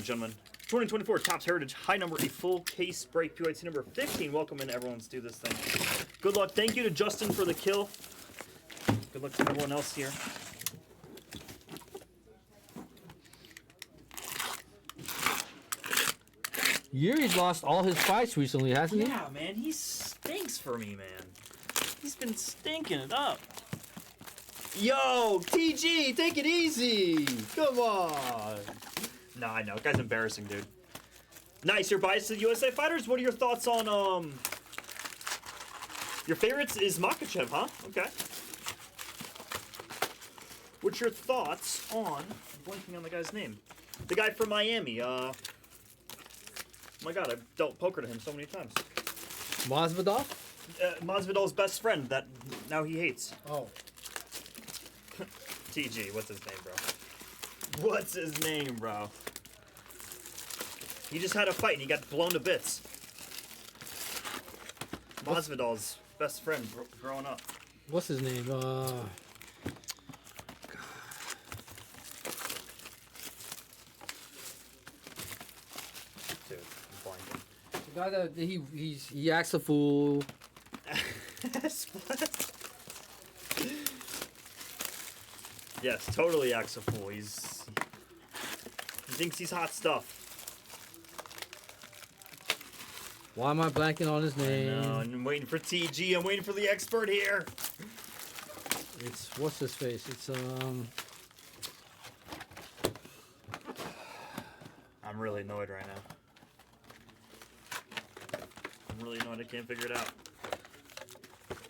gentlemen. 2024 Topps Heritage High Number, a full case break. PYT number 15. Welcome in, everyone. Let's do this thing. Good luck. Thank you to Justin for the kill. Good luck to everyone else here. Yuri's lost all his fights recently, hasn't he? Yeah, man. He stinks for me, man. He's been stinking it up. Yo, TG, take it easy. Come on. Nah, I know. Guy's embarrassing, dude. Nice. Your bias to the USA fighters. What are your thoughts on your favorites is Makhachev, huh? Okay. What's your thoughts on I'm blanking on the guy's name? The guy from Miami. Oh my God, I've dealt poker to him so many times. Masvidal? Masvidal's best friend that now he hates. Oh. TG, what's his name, bro? What's his name, bro? He just had a fight and he got blown to bits. Masvidal's best friend growing up. What's his name? Dude, I'm blanking. The guy that he acts a fool. Yes, totally acts a fool. He thinks he's hot stuff. Why am I blanking on his name? No, I'm waiting for TG. I'm waiting for the expert here. It's what's his face? It's I'm really annoyed right now. I'm really annoyed. I can't figure it out.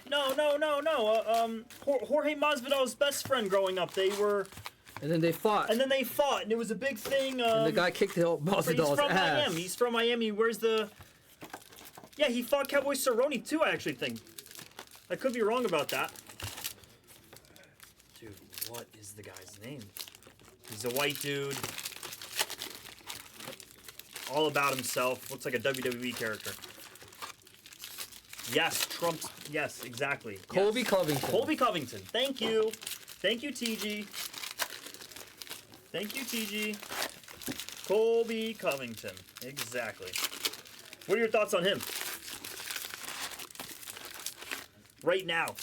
No. Jorge Masvidal's best friend growing up. They were. And then they fought. And it was a big thing. And the guy kicked Masvidal's ass. Miami. He's from Miami. Where's the? Yeah, he fought Cowboy Cerrone too. I actually think. I could be wrong about that. Dude, what is the guy's name? He's a white dude. All about himself. Looks like a WWE character. Yes, Trump's. Yes, exactly. Colby Covington. Colby Covington. Thank you. Thank you, TG. Thank you, TG. Colby Covington. Exactly. What are your thoughts on him? Right now.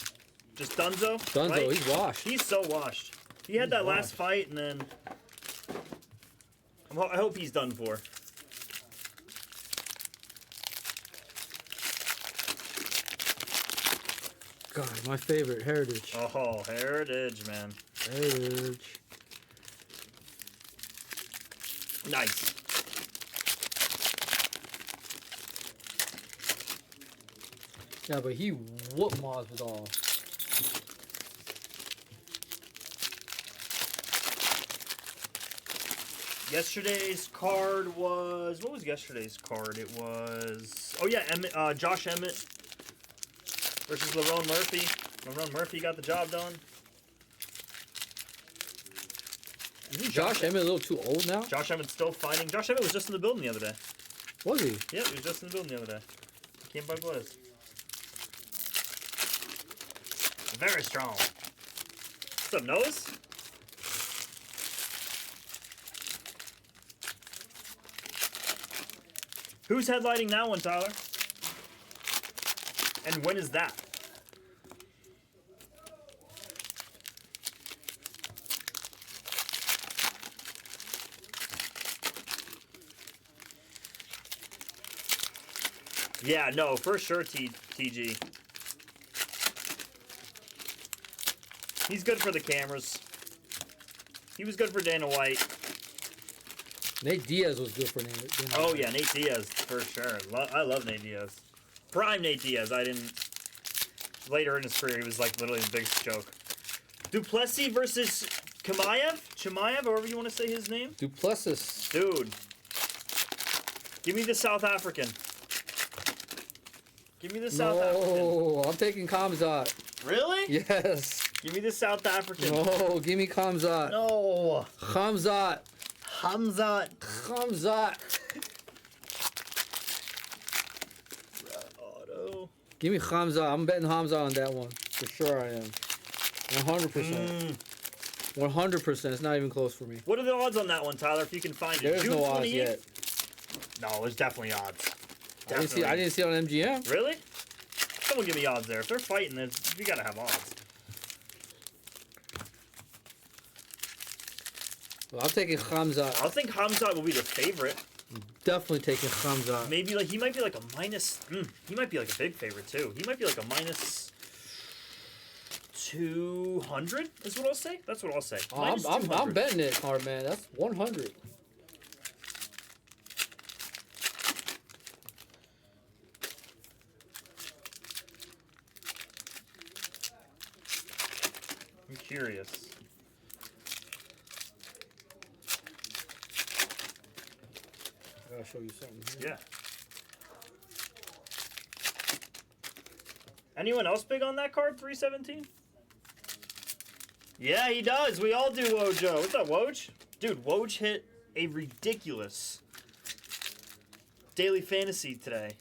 Just Dunzo? Dunzo, right? he's washed. He's so washed. He had that last fight, and then... I hope he's done for. God, my favorite, Heritage. Oh, Heritage, man. Heritage. Nice. Yeah, but he whooped Masvidal. Yesterday's card was... What was yesterday's card? It was... Oh, yeah, Josh Emmett versus Lerone Murphy. Lerone Murphy got the job done. Isn't Josh Emmett a little too old now? Josh Emmett's still fighting. Josh Emmett was just in the building the other day. Was he? Yeah, he was just in the building the other day. He came by Blaze. Very strong. What's up, Noah's? Who's headlighting that one, Tyler? And when is that? Yeah, no, for sure, TG. He's good for the cameras. He was good for Dana White. Nate Diaz was good for Nate. Oh, yeah, Nate Diaz, for sure. I love Nate Diaz. Prime Nate Diaz. I didn't... Later in his career, he was, like, literally the biggest joke. Duplessis versus Chimaev? Chimaev, however you want to say his name? Duplessis. Dude. Give me the South African. Give me the South African. No, I'm taking Khamzat. Really? Yes. Give me the South African. No, give me Khamzat. No. Khamzat. Hamzat. Khamzat. Auto. Give me Khamzat. I'm betting Khamzat on that one. For sure I am. 100%. 100%. It's not even close for me. What are the odds on that one, Tyler? If you can find it. There's June no odds 28th? yet. No, there's definitely odds. I didn't see it on MGM. Really? Someone give me odds there. If they're fighting, then you gotta have odds. Well, I'm taking Khamzat. I think Khamzat will be the favorite. Definitely taking Khamzat. Maybe like he might be like a minus. He might be like a big favorite too. He might be like a minus 200. Is what I'll say. That's what I'll say. Oh, Minus I'm 200. betting it, hard man. That's 100. I'm curious. I gotta show you something here. Yeah. Anyone else big on that card? 317. Yeah, he does. We all do, Wojo. What's up, Woj? Dude, Woj hit a ridiculous daily fantasy today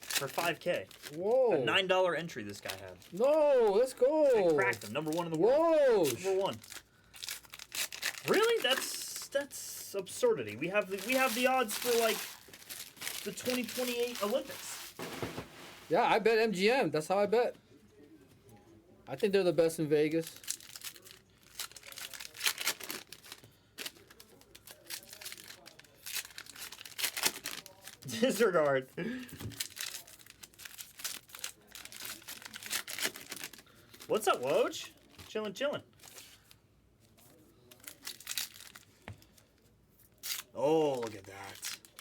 for 5K. Whoa. A $9 entry this guy had. No, let's go. I cracked him. Number 1 in the world. Whoa. Number 1. Really? That's absurdity. We have the odds for like the 2028 Olympics. Yeah, I bet MGM. That's how I bet. I think they're the best in Vegas. Disregard. What's up, Woj? Chillin'. Oh, look at that.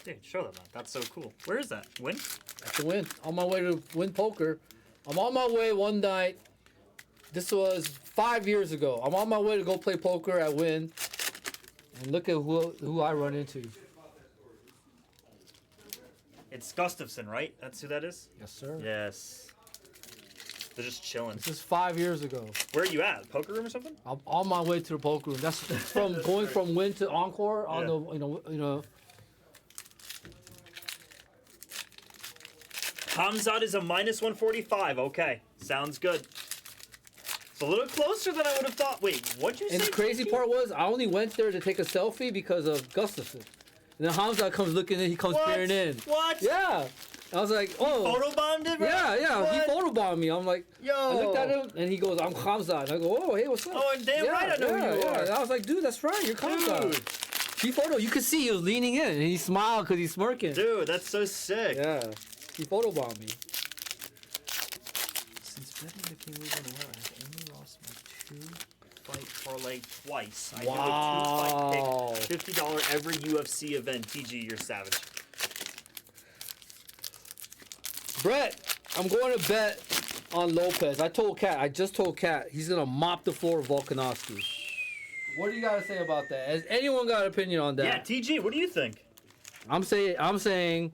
Dude, show them that. That's so cool. Where is that? Win? That's a win. On my way to win poker. I'm on my way one night. This was 5 years ago. I'm on my way to go play poker at Win. And look at who I run into. It's Gustafson, right? That's who that is? Yes, sir. Yes. They're just chilling. This is 5 years ago. Where are you at? Poker room or something? I'm on my way to the poker room. That's from going from Win to Encore on Yeah. the you know. Khamzat is a minus 145. Okay. Sounds good. It's a little closer than I would have thought. Wait, what'd you say? And the crazy TG? part was I only went there to take a selfie because of Gustafson. And then Hamza comes looking in, he comes What? peering in. What? Yeah. I was like, oh. Photobombed it, bro? Yeah. He What? photobombed me. I'm like, Yo. I looked at him and he goes, I'm Hamza. And I go, oh, hey, what's up? Oh, and damn right I know who you are. And I was like, dude, that's right. You're Hamza. Dude. He you could see he was leaning in and he smiled because he's smirking. Dude, that's so sick. Yeah. He photobombed me. Since betting became legal in the world, I've only lost my 2-fight parlay twice. I Wow. do a 2-fight pick, $50 every UFC event. TG, you're savage. Brett, I'm going to bet on Lopez. I just told Kat, he's going to mop the floor of Volkanovski. What do you got to say about that? Has anyone got an opinion on that? Yeah, TG, what do you think? I'm saying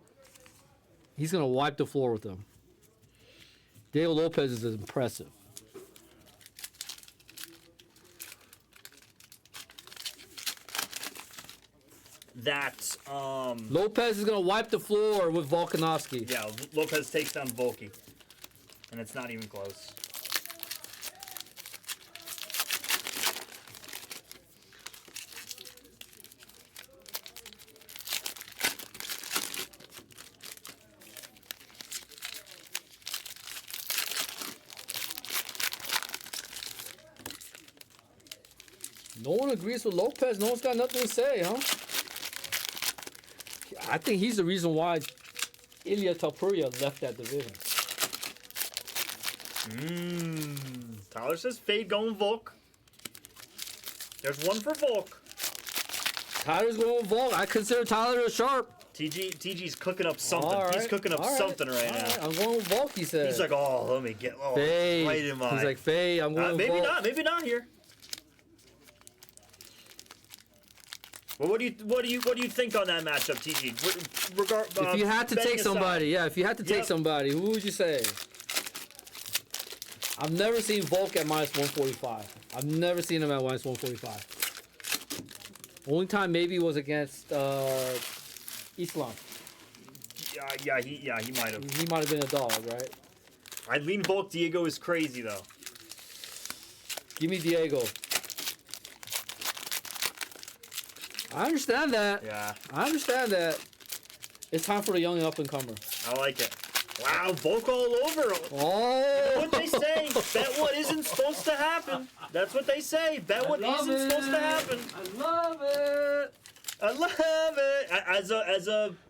he's going to wipe the floor with him. Diego Lopez is impressive. That, Lopez is going to wipe the floor with Volkanovski. yeah, Lopez takes down Volky. And it's not even close. No one agrees with Lopez. No one's got nothing to say, huh? I think he's the reason why Ilya Topuria left that division. Tyler says fade going Volk. There's one for Volk. Tyler's going with Volk. I consider Tyler a sharp. TG's cooking up something. All He's right, cooking up all something right all now. I'm going with Volk, he said. He's like, oh, let me get Fade. right in my. He's like, Fade, I'm going with maybe Volk. maybe not here. Well, what do you think on that matchup, TG? If you had to take somebody, if you had to take somebody, who would you say? I've never seen Volk at minus 145. I've never seen him at minus 145. Only time maybe was against Islam. Yeah, he might have. He might have been a dog, right? I'd lean Volk. Diego is crazy though. Give me Diego. I understand that. Yeah, I understand that. It's time for the young up and comer. I like it. Wow, Volk all over. Oh. What they say, bet what isn't supposed to happen. That's what they say. Bet what isn't supposed to happen. I love it. I love it.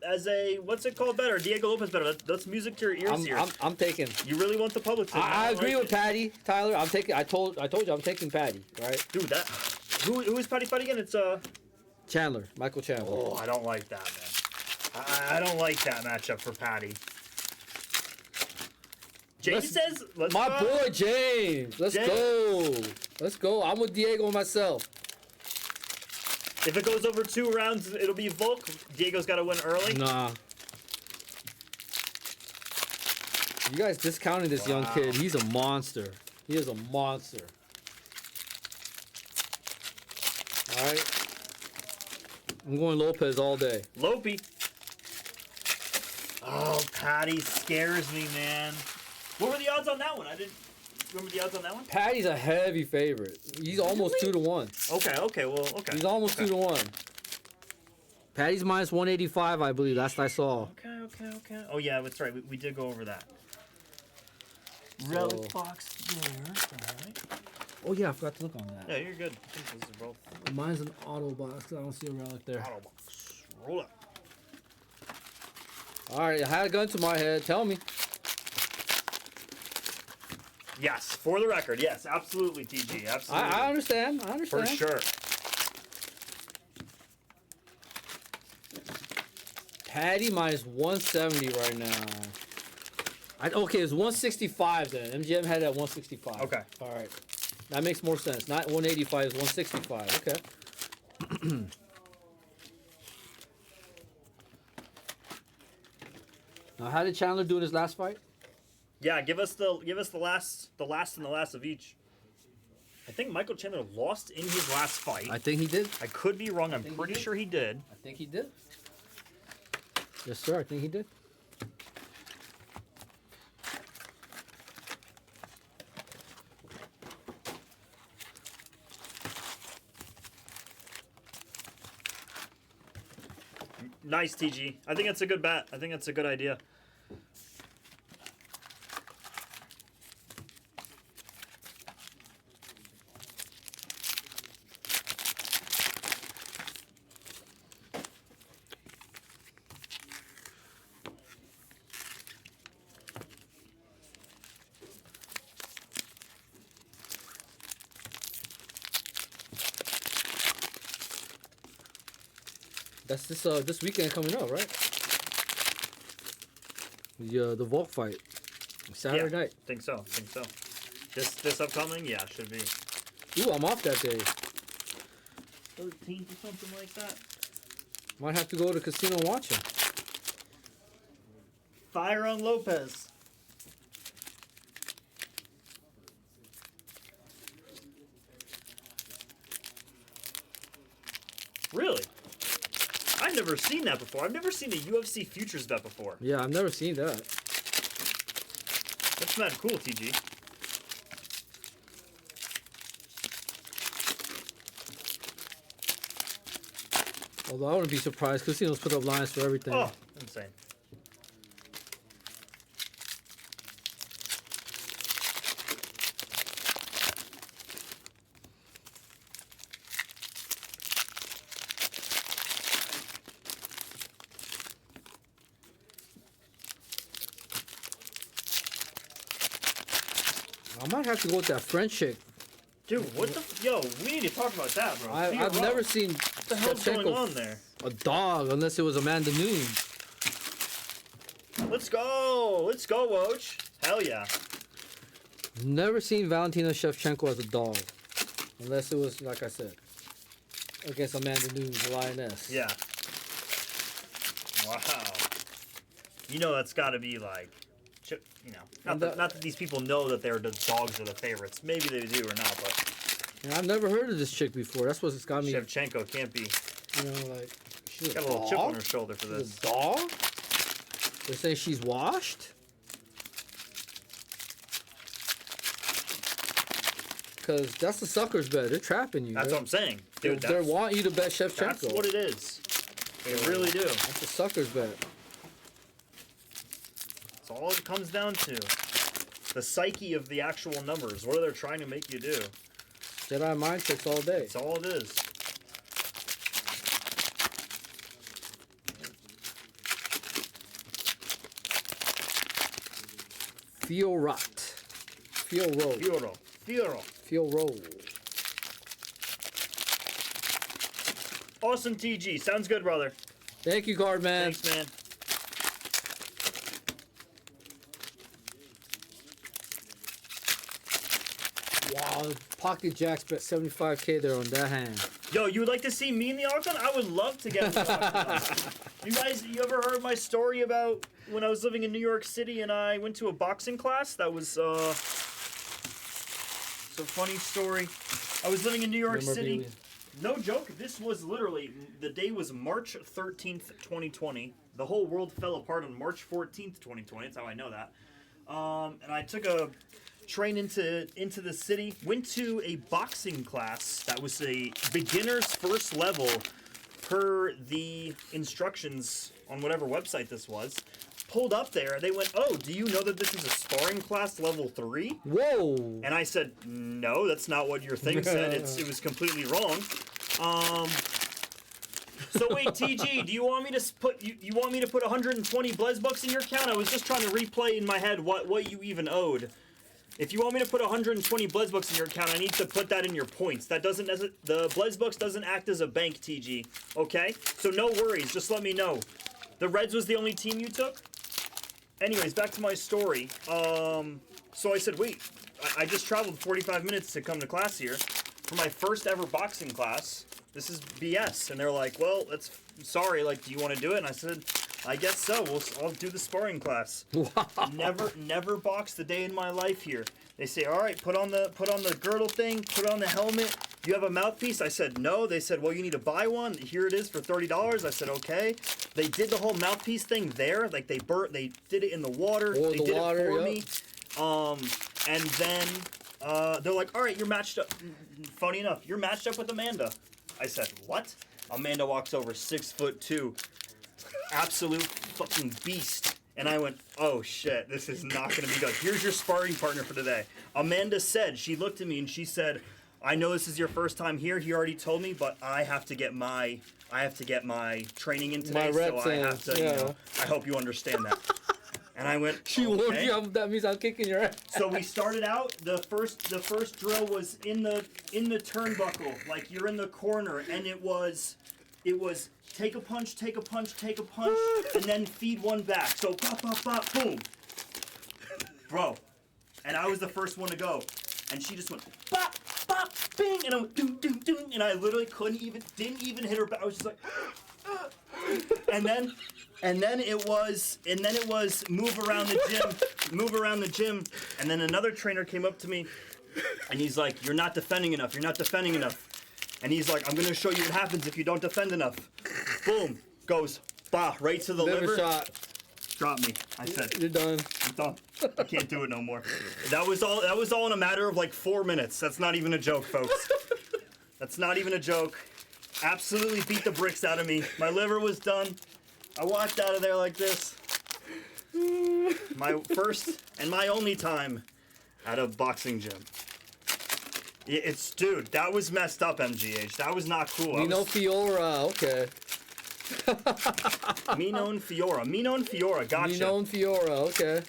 As a what's it called better? Diego Lopez better. That's music to your ears here. I'm taking. You really want the public to know. I agree like with it. Patty, Tyler. I'm taking. I told you I'm taking Patty. Right? Dude, that who is Patty Fight again? It's Chandler, Michael Chandler. Oh, I don't like that, man. I don't like that matchup for Patty. James says, let's My go. boy James. Let's go. Let's go. I'm with Diego myself. If it goes over 2 rounds, it'll be Volk. Diego's got to win early. Nah. You guys discounting this young kid. He's a monster. He is a monster. All right. I'm going Lopez all day. Lopey. Oh, Patty scares me, man. What were the odds on that one? I didn't remember the odds on that one. Patty's a heavy favorite. He's almost 2-1. Okay, well, okay. He's almost 2-1. Patty's minus 185, I believe. Last I saw. Okay. Oh, yeah, that's right. We did go over that. So- Relic box there. All right. Oh yeah, I forgot to look on that. Yeah, you're good. I think this is both. Mine's an auto box 'cause I don't see a relic there. Auto box. Roll up. All right, I had a gun to my head. Tell me. Yes, for the record, yes, absolutely, TG, absolutely. I understand. I For understand. sure. Patty minus 170 right now. Okay, it's 165 then. MGM had it at 165. Okay. All right. That makes more sense. Not 185, it's 165. Okay. Now, how did Chandler do in his last fight? Yeah, give us the last and the last of each. I think Michael Chandler lost in his last fight. I think he did. I could be wrong. I'm think he pretty did. sure he did. I think he did. Yes, sir. I think he did. Nice, TG. I think that's a good bet. I think that's a good idea. That's this weekend coming up, right? The Volk fight. Saturday night. Think so. This upcoming, yeah, should be. Ooh, I'm off that day. 13th or something like that. Might have to go to the casino and watch him. Fire on Lopez. Really? I've never seen that before. I've never seen a UFC futures bet before. Yeah, I've never seen that. That's mad cool, TG. Although I wouldn't be surprised. Casinos put up lines for everything. Oh, insane. I might have to go with that French chick. Dude, what the... Yo, we need to talk about that, bro. I've never seen What the hell's going on there? a dog unless it was Amanda Nunes. Let's go. Let's go, Woj. Hell yeah. Never seen Valentina Shevchenko as a dog. Unless it was, like I said, against Amanda Nunes, the Lioness. Yeah. Wow. You know that's got to be like... You know, not that these people know that the dogs are the favorites. Maybe they do or not, but And I've never heard of this chick before. That's what's got me. Shevchenko can't be. You know, like she's Got a little chip on her shoulder for She's this. a dog? They say she's washed? because that's the sucker's bet. They're trapping you. That's what I'm saying. Dude, They want you to bet Shevchenko. that's what it is. They really do. That's a sucker's bet. That's all it comes down to. The psyche of the actual numbers. What are they trying to make you do? Jedi mind tricks all day. That's all it is. Fiorat. Fioro. Fioro. Fioro. Awesome TG. Sounds good, brother. Thank you, card man. Thanks, man. Wow, Pocket Jacks bet 75K there on that hand. Yo, you would like to see me in the octagon? I would love to get in the octagon. You ever heard my story about when I was living in New York City and I went to a boxing class? That was, it's a funny story. I was living in New York City. No joke, this was literally, the day was March 13th, 2020. The whole world fell apart on March 14th, 2020. That's how I know that. And I took a train into the city, went to a boxing class that was a beginner's first level per the instructions on whatever website this was. Pulled up there, they went, "Oh, do you know that this is a sparring class level 3?" Whoa! And I said, "No, that's not what your thing said. It was completely wrong." So wait, TG, do you want me to put you want me to put 120 Blezbucks in your account? I was just trying to replay in my head what you even owed. If you want me to put 120 Blezbucks in your account, I need to put that in your points. That doesn't the Blezbucks doesn't act as a bank, TG. Okay? So no worries. Just let me know. The Reds was the only team you took? Anyways, back to my story. So I said, wait, I just traveled 45 minutes to come to class here for my first ever boxing class. This is BS. And they're like, well, sorry, like, do you want to do it? And I said, I guess so. I'll do the sparring class. Wow. Never boxed a day in my life here. They say, all right, put on the girdle thing, put on the helmet. Do you have a mouthpiece? I said, no. They said, well, you need to buy one. Here it is for $30. I said, okay. They did the whole mouthpiece thing there. Like, they did it in the water. Or they the did water, it for me. And then they're like, all right, you're matched up. Funny enough, you're matched up with Amanda. I said, what? Amanda walks over, 6'2", absolute fucking beast. And I went, oh shit, this is not gonna be good. Here's your sparring partner for today. Amanda said, she looked at me and she said, I know this is your first time here. He already told me, but I have to get my training in today. My reps so I have to, yeah. you know, I hope you understand that. And I went, She okay. woke you up. That means I'm kicking your ass. So we started out. The first drill was in the turnbuckle, like you're in the corner, and it was take a punch, take a punch, take a punch, and then feed one back. So pop, pop, pop, boom, bro. And I was the first one to go, and she just went bop, bop, bing, and I went doom, doom, doom, and I literally didn't even hit her back. I was just like, and then it was move around the gym, and then another trainer came up to me, and he's like, you're not defending enough, and he's like, I'm gonna show you what happens if you don't defend enough. Boom, goes, bah, right to the liver. Shot. Drop me. I said, You're done. I'm done. I can't do it no more. That was all in a matter of like 4 minutes. That's not even a joke, folks. That's not even a joke. Absolutely beat the bricks out of me. My liver was done. I walked out of there like this. My first and my only time at a boxing gym. Dude, that was messed up, MGH. That was not cool. Mino Fiora, okay. Mino and Fiora, gotcha. Mino and Fiora, okay.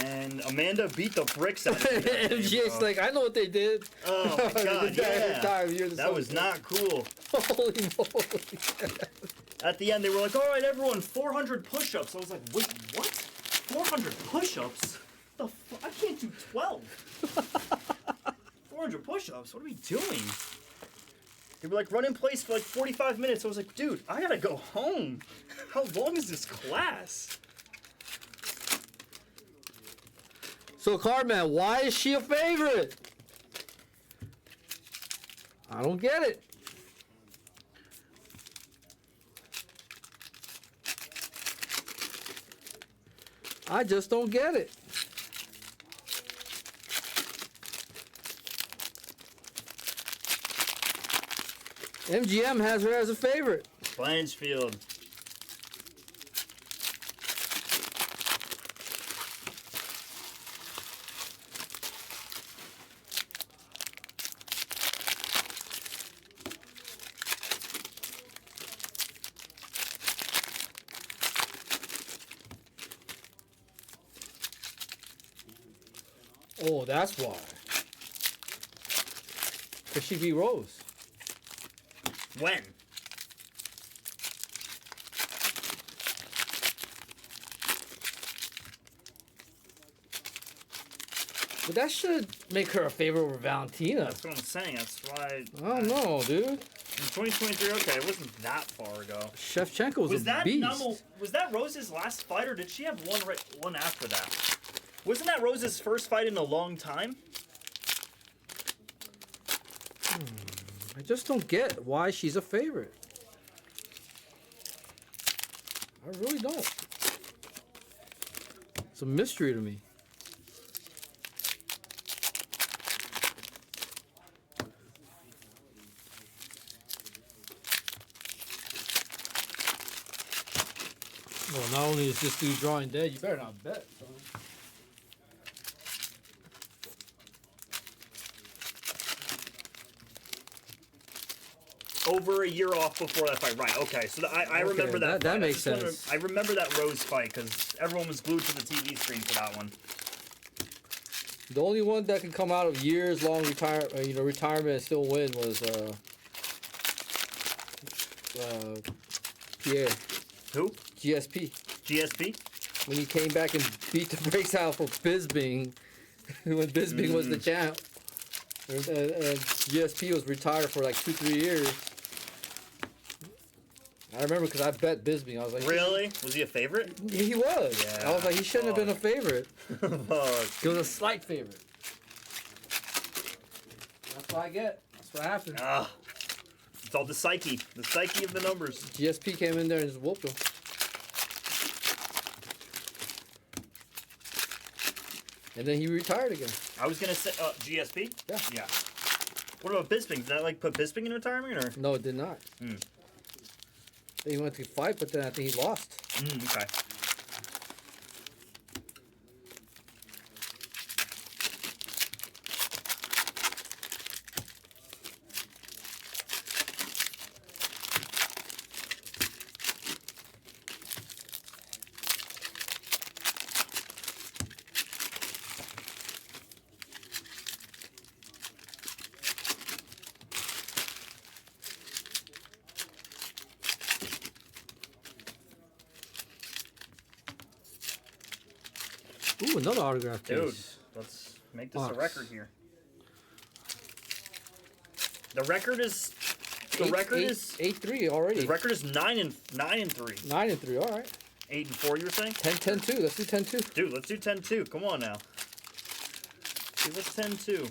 And Amanda beat the bricks out of me. MGH's like, I know what they did. Oh my god, yeah. That was not cool. Holy moly. At the end, they were like, all right, everyone, 400 push-ups. I was like, wait, what? 400 push-ups? The fuck? I can't do 12. 400 push-ups? What are we doing? They were like, run in place for like 45 minutes. I was like, dude, I gotta go home. How long is this class? So, Cardman, why is she a favorite? I don't get it. I just don't get it. MGM has her as a favorite. Blanchfield. Oh, that's why. Because she beat Rose. When? But that should make her a favorite over Valentina. That's what I'm saying. That's why. I don't know, dude. In 2023, okay, it wasn't that far ago. Shevchenko was a that beast. Was that Rose's last fight, or did she have one after that? Wasn't that Rose's first fight in a long time? I just don't get why she's a favorite. I really don't. It's a mystery to me. Well, not only is this dude drawing dead, you better not bet, son. Over a year off before that fight, right? Okay, so I remember that. That fight. makes sense. I remember that Rose fight because everyone was glued to the TV screen for that one. The only one that can come out of years-long retirement and still win was Pierre. Who? GSP. GSP? When he came back and beat the brakes out for Bisping, when Bisping was the champ. And GSP was retired for like 2-3 years. I remember because I bet Bisping. I was like, Really? Was he a favorite? He was. Yeah. I was like, he shouldn't have been a favorite. Fuck. He was a slight favorite. That's what I get. That's what happened. Ah, it's all the psyche of the numbers. GSP came in there and just whooped him. And then he retired again. I was gonna say GSP. Yeah. Yeah. What about Bisping? Did that like put Bisping in retirement or? No, it did not. He went to fight, but then I think he lost. Okay. Ooh, another autograph case. Dude, let's make this Box. a record here. The record is. The Eight- record eight- is. 8-3 already. The record is 9-3. 9-3. All right. 8-4. You were saying? 10-2. Let's do 10-2. Dude, let's do 10-2. Come on now. Give us 10-2.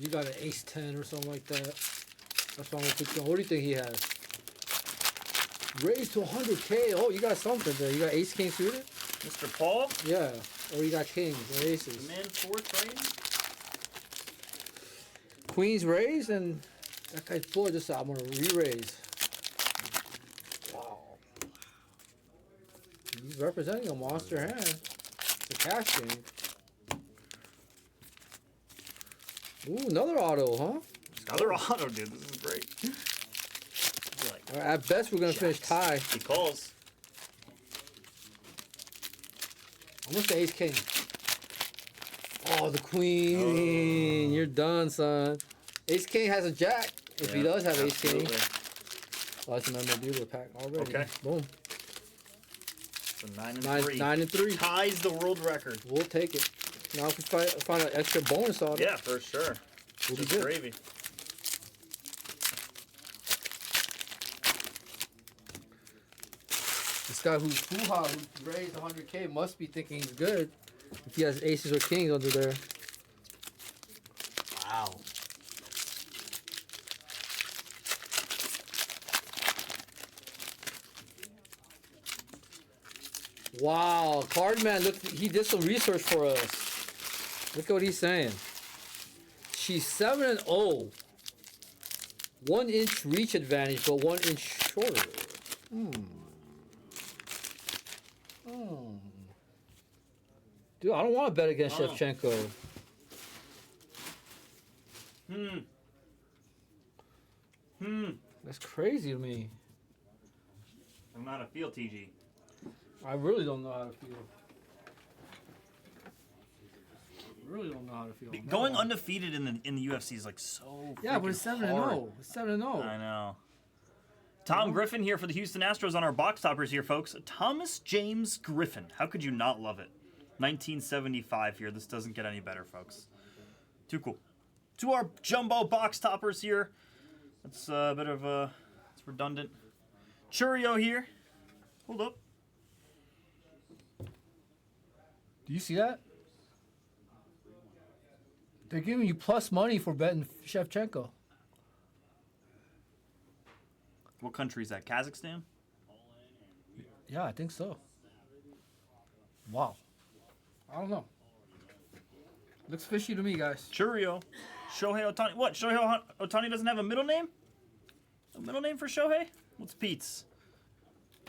You got an ace 10 or something like that. That's what I'm gonna put you on. What do you think he has? Raised to 100K. Oh, you got something there. You got ace king suited? Mr. Paul, Yeah. Or you got kings or aces. man, fourth rating. Queens raised and that guy's full. Just I'm gonna re-raise. Wow. He's representing a monster hand. The cash game. Ooh, another auto, huh? Another auto, dude. This is great. He's like, All right, at best, we're gonna finish tie. he calls. I'm gonna say ace king. Oh, the queen. You're done, son. Ace king has a jack. If he Yeah, does have ace king. absolutely. Oh, that's a memorabilia pack already. Okay. Boom. So 9-3. 9-3. Ties the world record. We'll take it. Now if we find an extra bonus auto, Yeah, for sure. we'll be Just good. gravy. This guy who's Fuha, who raised 100K, must be thinking he's good. If he has aces or kings under there. Wow. Wow, Cardman, look, he did some research for us. Look at what he's saying. She's 7-0. 1 inch reach advantage, but 1 inch shorter. Dude, I don't want to bet against Oh. Shevchenko. That's crazy to me. I don't know how to feel, TG. I really don't know how to feel. Really don't know how to feel. Going No. undefeated in the UFC is like so. Yeah, but it's freaking 7-0. hard. It's 7-0. I know. Tom Griffin here for the Houston Astros on our box toppers here, folks. Thomas James Griffin. How could you not love it? 1975 here. This doesn't get any better, folks. Too cool. To our jumbo box toppers here. That's a bit of a... It's redundant. Churio here. Hold up. Do you see that? They're giving you plus money for betting Shevchenko. What country is that? Kazakhstan? Yeah, I think so. Wow. I don't know. Looks fishy to me, guys. Churio. Shohei Ohtani. What? Shohei Ohtani doesn't have a middle name? A middle name for Shohei? What's Pete's?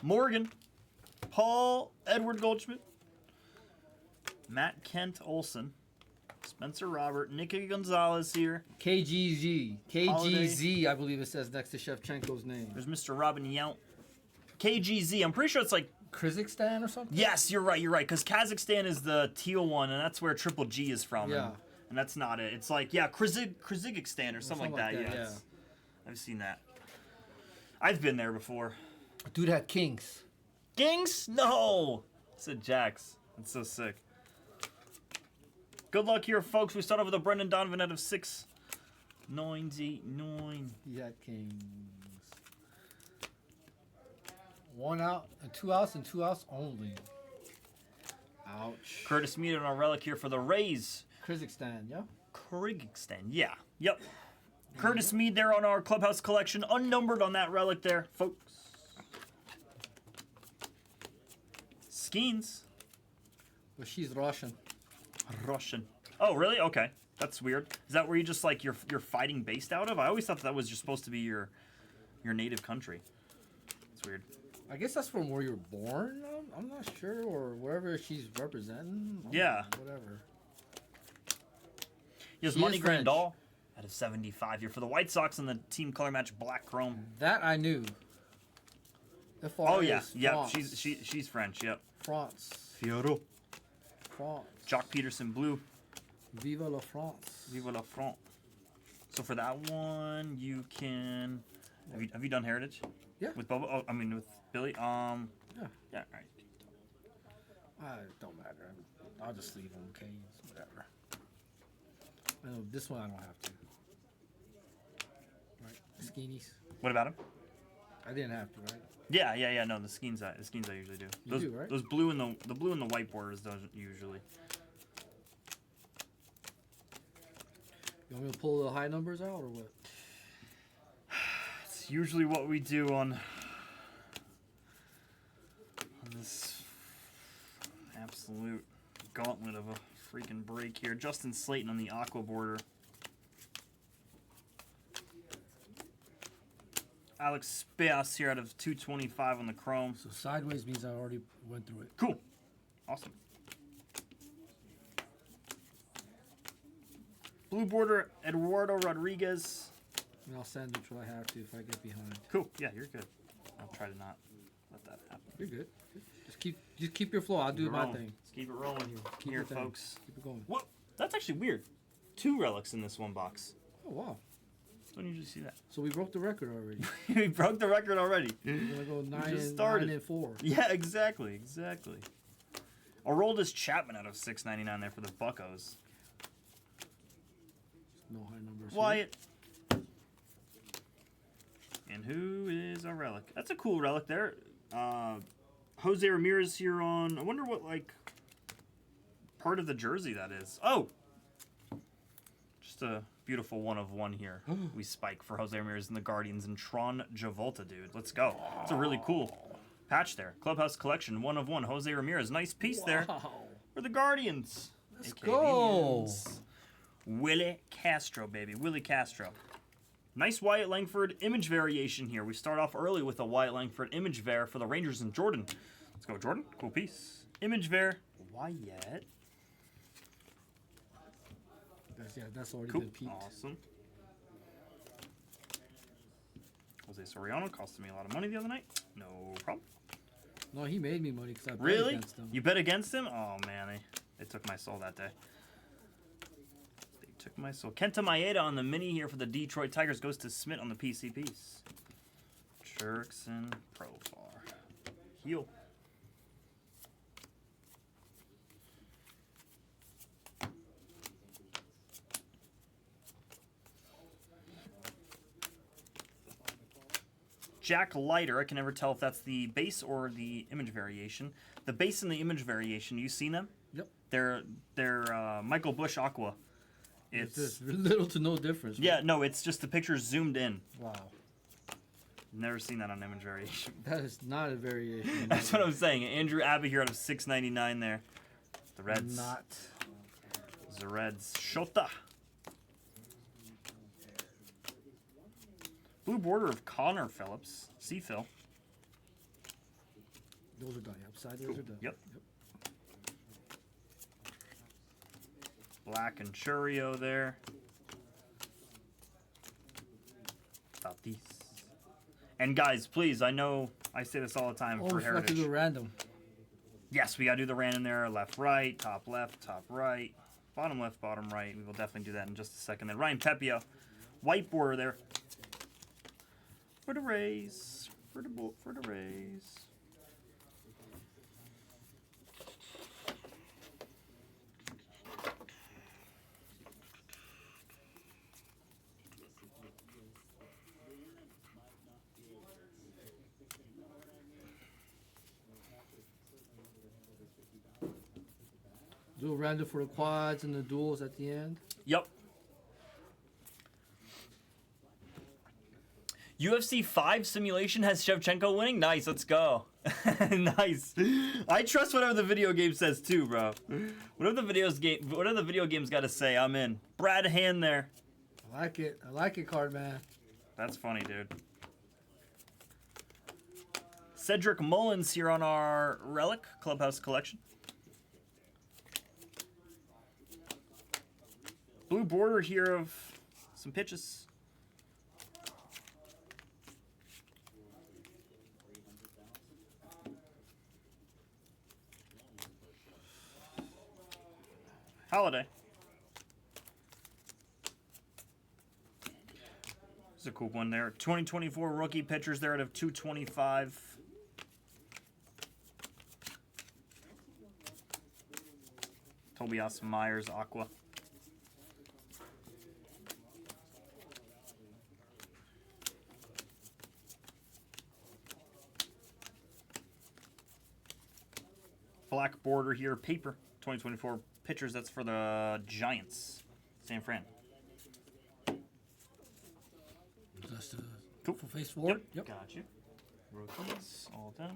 Morgan. Paul Edward Goldschmidt. Matt Kent Olson. Spencer Robert. Nicky Gonzalez here. KGZ. KGZ, I believe it says next to Shevchenko's name. There's Mr. Robin Yount. KGZ. I'm pretty sure it's like... Kazakhstan or something? Yes, you're right. Because Kazakhstan is the teal one, and that's where Triple G is from. Yeah. And that's not it. It's like, yeah, Kyrgyzstan or something like that. Yeah. yeah. I've seen that. I've been there before. Dude had kings. Kings? No! I said Jacks. That's so sick. Good luck here, folks. We start off with a Brendan Donovan out of 6.99. He had kings. 1 out, 2 outs, and 2 outs only. Ouch. Curtis Mead on our relic here for the Rays. Kazakhstan, yeah? Kyrgyzstan. Yeah. Yep. Curtis Mead there on our Clubhouse collection. Unnumbered on that relic there, folks. Skeens. But she's Russian. Russian. Oh, really? Okay. That's weird. Is that where you just like you're fighting based out of? I always thought that was just supposed to be your native country. It's weird. I guess that's from where you're born. I'm not sure, or wherever she's representing. Yeah. Whatever. He has She Money is French. Grandal out of 75 here for the White Sox in the team color match black chrome. That I knew. Oh yeah, FR is yep. France. She's French. Yep. France. Fioro. France. Jock Peterson blue. Viva la France. Viva la France. So for that one, you can. Have you done Heritage? Yeah. With Boba? Oh, I mean with Billy. Yeah. Yeah. All right. Don't matter. I'll just leave them canes, whatever. I know this one I don't have to. Right, Skeenies. What about him? I didn't have to, right? Yeah. No, the skeins I usually do. You do, right? Those blue and the blue and the white borders doesn't usually. You want me to pull the high numbers out or what? It's usually what we do on this absolute gauntlet of a freaking break here. Justin Slayton on the aqua border. Alex Speas here out of 225 on the chrome. So sideways means I already went through it. Cool. Awesome. Blue border, Eduardo Rodriguez. And I'll sandwich what I have to if I get behind. Cool. Yeah, you're good. I'll try to not let that happen. You're good. Just keep your flow. I'll do my Rolling. thing. Let's keep it rolling Keep here, your thing. folks. Keep it going. What? That's actually weird. 2 relics in this one box. Oh wow. Don't usually see that. So we broke the record already. We broke the record already. We're gonna go nine just and started. 9 and 4. Yeah, exactly. Aroldis Chapman out of 6.99 there for the Buccos. No high numbers. here. Wyatt. And who is our relic? That's a cool relic there. Jose Ramirez here on. I wonder what like part of the jersey that is. Oh, just a beautiful 1 of 1 here. We spike for Jose Ramirez and the Guardians and Tron Javolta, dude. Let's go. It's a really cool. Patch there. Clubhouse Collection, 1 of 1. Jose Ramirez. Nice piece there Wow. for the Guardians. Let's AKA go. Indians. Willie Castro, baby. Willie Castro. Nice Wyatt Langford image variation here. We start off early with a Wyatt Langford image var for the Rangers and Jordan. Let's go, Jordan. Cool piece. Image var. Wyatt. That's already Cool. been peaked. Awesome. Jose Soriano costed me a lot of money the other night. No problem. No, he made me money because I bet Really? against him. You bet against him? Oh, man. They took my soul that day. They took my soul. Kenta Maeda on the mini here for the Detroit Tigers. Goes to Smith on the PC piece. Cherkson Profar. Heal. Jack Leiter, I can never tell if that's the base or the image variation. The base and the image variation, you seen them? Yep. They're Michael Bush Aqua. There's little to no difference. Right? Yeah, no, it's just the picture zoomed in. Wow. Never seen that on image variation. That is not a variation. That's what I'm saying. Andrew Abbott here out of 699 there. The Reds. Not. The Reds. Shota. Blue border of Connor Phillips. C-Phil. Those are done. Upside, those are done. Yep. Black and Churio there. Tatis. And guys, please, I know I say this all the time Oh, for we forgot to Heritage. do random. Yes, we gotta do the random there. Left, right, top right, bottom left, bottom right. We will definitely do that in just a second. Then Ryan Pepio, white border there. For the Rays. For the Rays. Do a random for the quads and the duels at the end. Yep. UFC 5 simulation has Shevchenko winning? Nice, let's go. Nice. I trust whatever the video game says too, bro. Whatever the video game's got to say, I'm in. Brad Hand there. I like it. I like it, card man. That's funny, dude. Cedric Mullins here on our Relic Clubhouse collection. Blue border here of some pitches. Holiday. This is a cool one there. 2024 rookie pitchers there out of 225. Tobias Myers, Aqua. Black border here, paper. 2024 pitchers, that's for the Giants. San Fran. Just Cool. full face forward. Yep. Got you. Rookies, all done.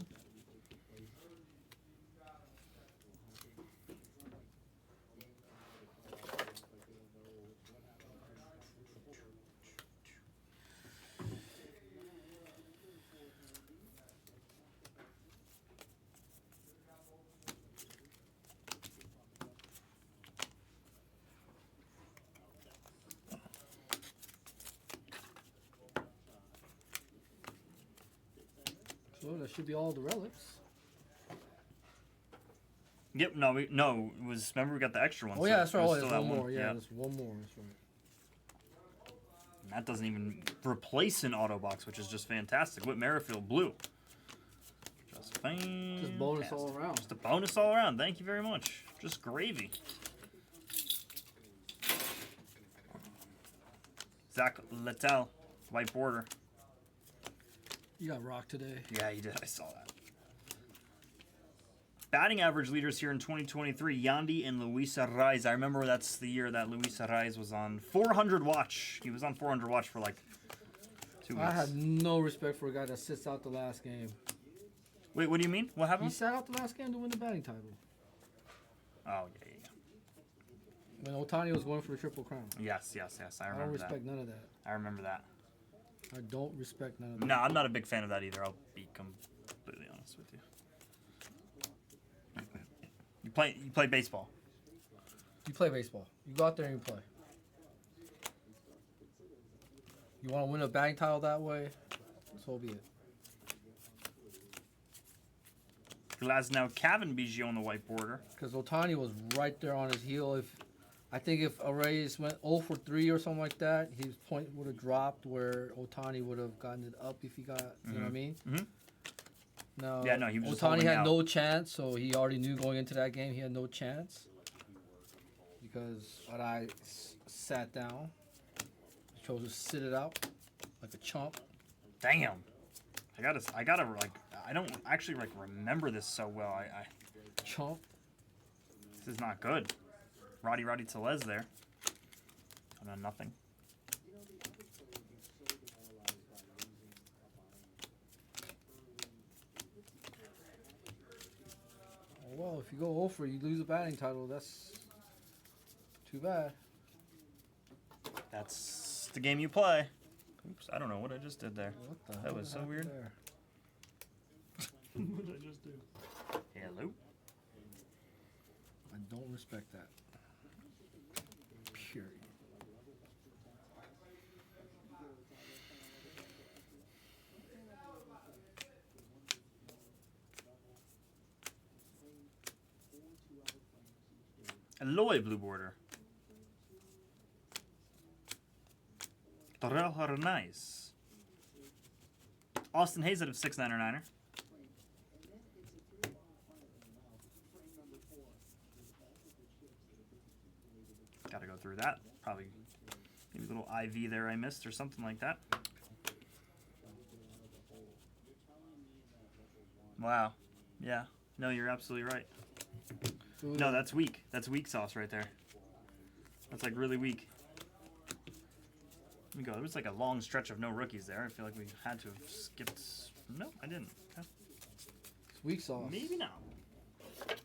So that should be all the relics. Yep, no, it was, remember we got the extra one. Oh so yeah, that's right. there's Oh, still there's that one more. Yeah, Yep. there's one more. That's right. And that doesn't even replace an auto box, which is just fantastic. Whit Merrifield, blue. Just fine. Just bonus all around. Just a bonus all around. Thank you very much. Just gravy. Zach Littell, white border. You got rocked today. Yeah, you did. I saw that. Batting average leaders here in 2023, Yandy and Luis Arraez. I remember that's the year that Luis Arraez was on 400 watch. He was on 400 watch for like 2 weeks. I have no respect for a guy that sits out the last game. Wait, what do you mean? What He happened? sat out the last game to win the batting title. Oh, yeah. When Otani was going for the Triple Crown. Yes. I I don't remember respect that. none of that. I remember that. I don't respect none of that. No, I'm not a big fan of that either. I'll be completely honest with you. You play baseball. You play baseball. You go out there and you play. You want to win a batting title that way? So be it. Glasnow Cavan Biggio on the white border. Because Otani was right there on his heel. I think if Arraez went 0 for 3 or something like that, his point would have dropped where Otani would have gotten it up if he got, you know what I mean? Mhm. No, Yeah, no, he was just Otani holding had out. no chance, so he already knew going into that game he had no chance. Because Arraez sat down, chose to sit it out like a chump. Damn. I gotta like. I don't actually like remember this so well. Chump. This is not good. Roddy Tellez there. Nothing. Oh, well, if you go 0 for, you lose a batting title. That's too bad. That's the game you play. Oops, I don't know what I just did there. What the That hell was so happened weird. there? What did I just do? Hello. I don't respect that. Period. Eloy blue border. Torrel Harnais. Austin Hayes out of 699er. Gotta go through that. Probably maybe a little IV there I missed or something like that. Wow. Yeah. No, you're absolutely right. No, that's weak. That's weak sauce right there. That's like really weak. Let me go. There was like a long stretch of no rookies there. I feel like we had to have skipped. No, I didn't. Okay. Weak sauce. Maybe not.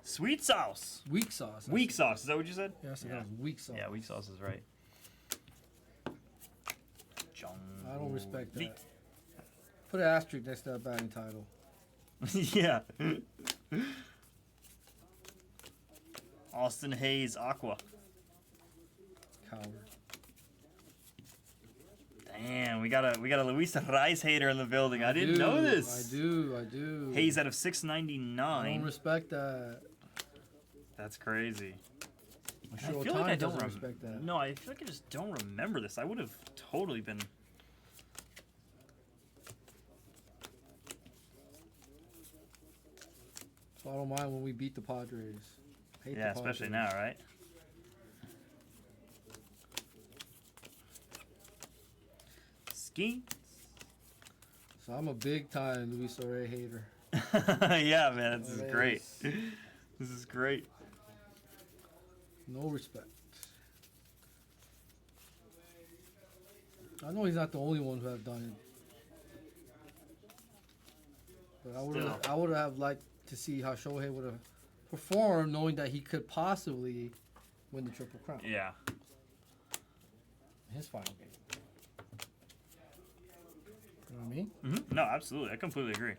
Sweet sauce. Weak sauce. Weak sauce. Is that what you said? Yes, it was weak sauce. Yeah, weak sauce is right. I don't respect that. Lee. Put an asterisk next to that batting title. Yeah. Austin Hayes Aqua. Coward. Damn, we got a Luis Rice hater in the building. I didn't know this. I do. Hayes out of I 699. don't respect that. That's crazy. I'm I sure feel like I Otani don't doesn't respect that. No, I feel like I just don't remember this. I would have totally been. So I don't mind when we beat the Padres. Hate Yeah, the especially Padres. now, right? Ski. So I'm a big time Luis Arraez hater. Yeah, man, this is Arraez. great. This is great. No respect. I know he's not the only one who have done it. But I would have liked to see how Shohei would have performed, knowing that he could possibly win the Triple Crown. Yeah. His final game. You know what I mean? Mm-hmm. No, absolutely. I completely agree.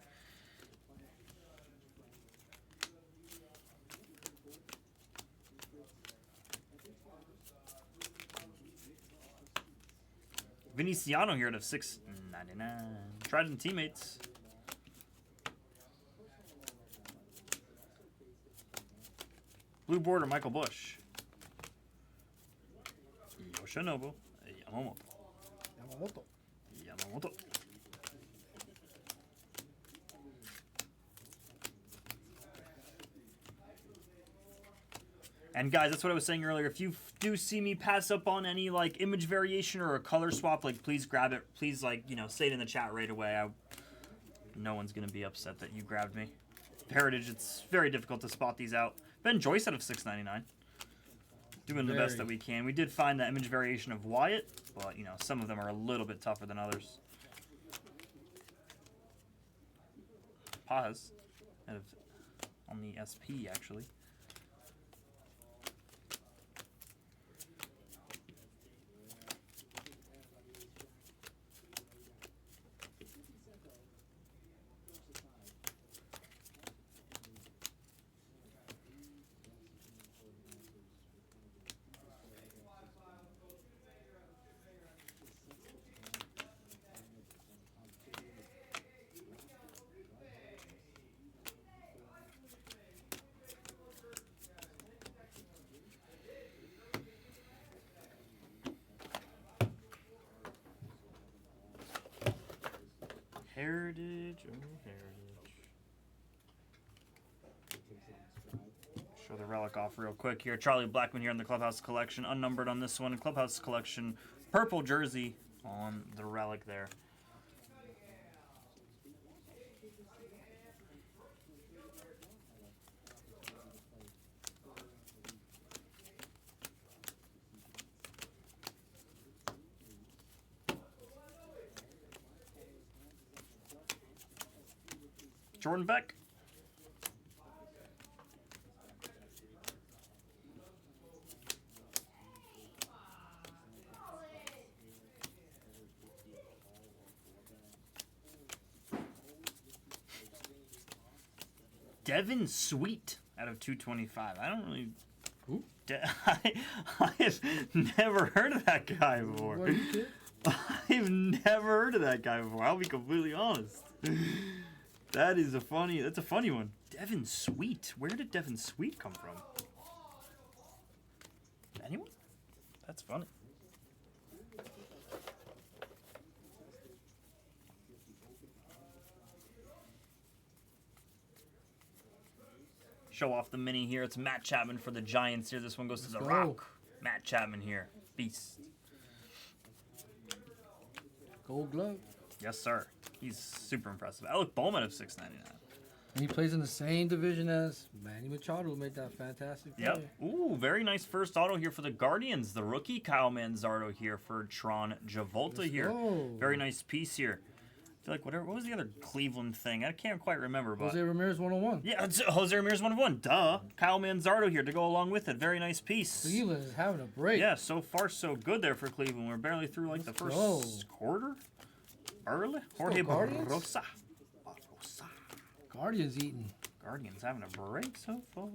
Viniciano here out of 699. Trident teammates. Blue border, Michael Bush. Yoshinobu Yamamoto. Yamamoto. Yamamoto. And guys, that's what I was saying earlier. If you do see me pass up on any like image variation or a color swap, like please grab it. Please say it in the chat right away. No one's gonna be upset that you grabbed me. Heritage, it's very difficult to spot these out. Ben Joyce out of 699. Doing the best that we can. We did find the image variation of Wyatt, but some of them are a little bit tougher than others. Paz. Out of, on the SP, actually. Heritage, Heritage. Show the relic off real quick here. Charlie Blackmon here in the Clubhouse Collection, unnumbered on this one. Clubhouse Collection, purple jersey on the relic there. Jordan Beck. Devin Sweet out of 225. I don't really. Who? I have never heard of that guy before. What, you kid? I've never heard of that guy before. I'll be completely honest. That's a funny one. Devin Sweet. Where did Devin Sweet come from? Anyone? That's funny. Show off the mini here. It's Matt Chapman for the Giants here. This one goes to the Rock. Matt Chapman here. Beast. Gold glove. Yes, sir. He's super impressive. Alec Bowman of 699. And he plays in the same division as Manny Machado, who made that fantastic play. Yep. Ooh, very nice first auto here for the Guardians. The rookie Kyle Manzardo here for Tron Javolta here. Go. Very nice piece here. I feel like what was the other Cleveland thing? I can't quite remember. But Jose Ramirez 101. yeah, it's Jose Ramirez 101. Duh. Kyle Manzardo here to go along with it. Very nice piece. Cleveland is having a break. Yeah, so far so good there for Cleveland. We're barely through like the first quarter. Early. Jorge Barrosa. Guardians eating. Guardians having a break so far.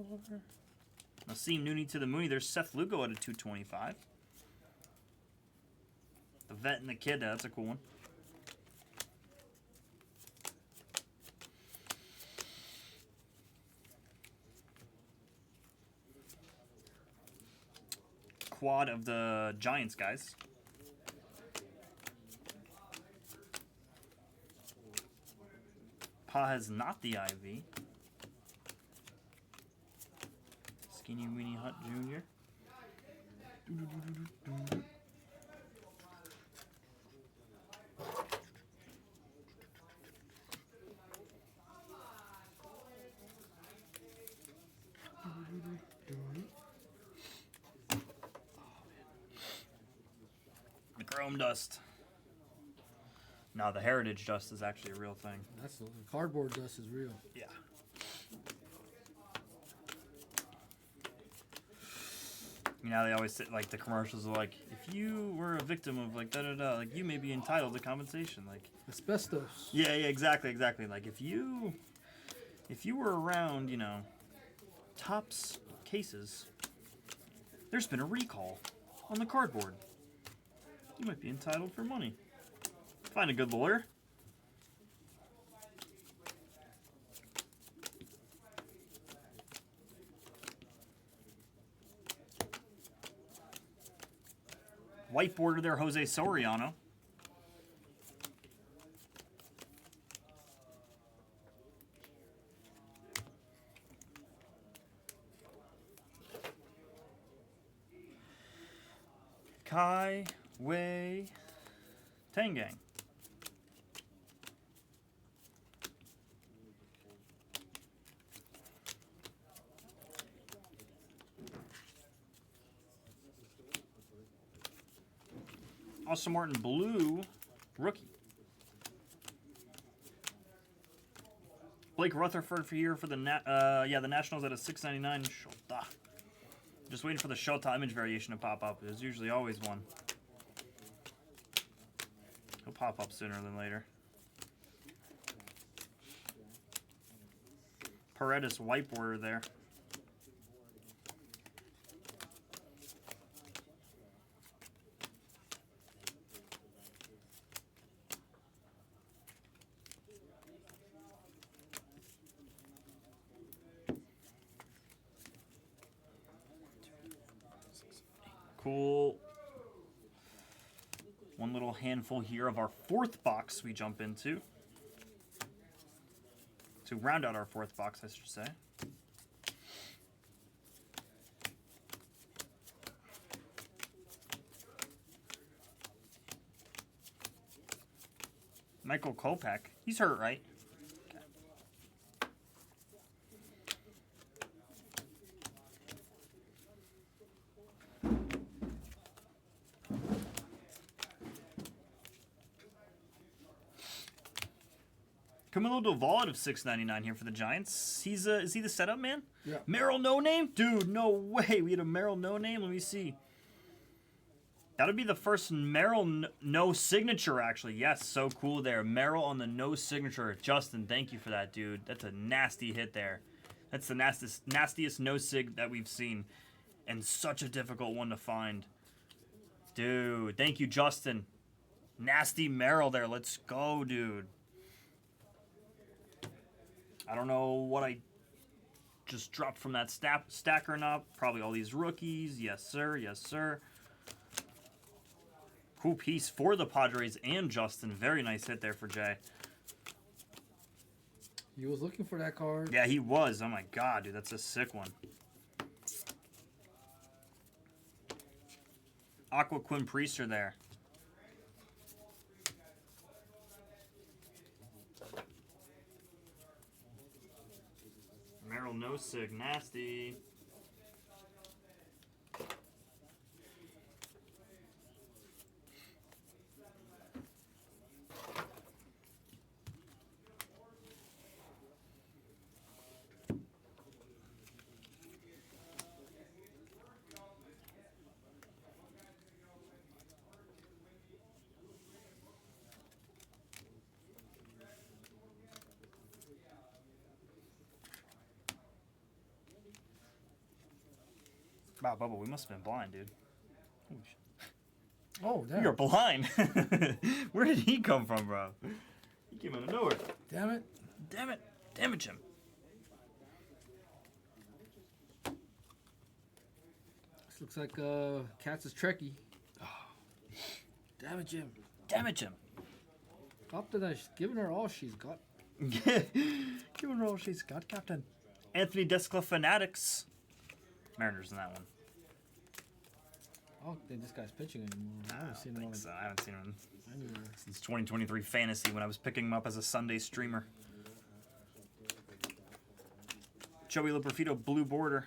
Nassim Nooney to the Mooney. There's Seth Lugo at a 225. The vet and the kid. That's a cool one. Quad of the Giants guys. Pa has not the IV. Skinny Weenie Hunt Jr. The Chrome Dust. No, the Heritage Dust is actually a real thing. That's the cardboard dust is real. Yeah. You know, they always say, like, the commercials are like, if you were a victim of, like, da-da-da, like, you may be entitled to compensation. Like, Asbestos. yeah, exactly. Like, if you were around, you know, Topps cases, there's been a recall on the cardboard. You might be entitled for money. Find a good lawyer. White border there, Jose Soriano. Kai Wei Tangang. Austin Martin Blue rookie. Blake Rutherford for here for the the Nationals at a 6.99. Shota. Just waiting for the Shota image variation to pop up. There's usually always one. He'll pop up sooner than later. Paredes white border there. Cool. One little handful here of our fourth box we jump into. To round out our fourth box, I should say. Michael Kopech. He's hurt, right? Camilo Doval of 6.99 here for the Giants. He's is he the setup man? Yeah. Merrill No Name? Dude, no way. We had a Merrill No Name. Let me see. That would be the first Merrill no signature, actually. Yes, so cool there. Merrill on the no signature. Justin, thank you for that, dude. That's a nasty hit there. That's the nastiest no sig that we've seen. And such a difficult one to find. Dude, thank you, Justin. Nasty Merrill there. Let's go, dude. I don't know what I just dropped from that stack or not. Probably all these rookies. Yes, sir. Yes, sir. Cool piece for the Padres and Justin. Very nice hit there for Jay. He was looking for that card. Yeah, he was. Oh, my God, dude. That's a sick one. Aqua Quinn Priester there. Merrill no sig, nasty. Wow, Bubba, we must have been blind, dude. Holy shit. Oh, damn. You're blind. Where did he come from, bro? He came out of nowhere. Damn it. Damn it. Damage him. This looks like Katz's Trekkie. Damage him. Damage him. Captain, giving her all she's got. Giving her all she's got, Captain. Anthony Descla Fanatics. Mariners in that one. I don't think this guy's pitching anymore. I haven't seen him So. I haven't seen him anywhere. since 2023 Fantasy when I was picking him up as a Sunday streamer. Joey Loperfido, blue border.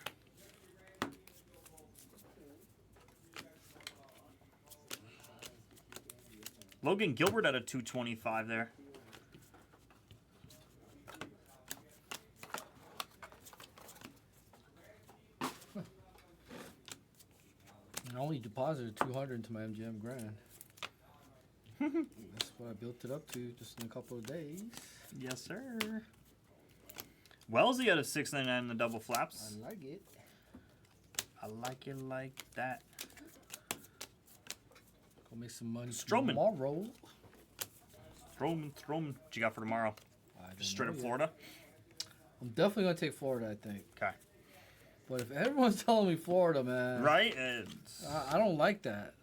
Logan Gilbert at a 225 there. I only deposited 200 into my MGM Grand. That's what I built it up to just in a couple of days. Yes, sir. Wellesley out of 6.99 in the double flaps. I like it. I like it like that. Go make some money Stroman. tomorrow. Stroman. What you got for tomorrow? Just straight up Florida? I'm definitely going to take Florida, I think. Okay. But if everyone's telling me Florida, man. Right? I don't like that.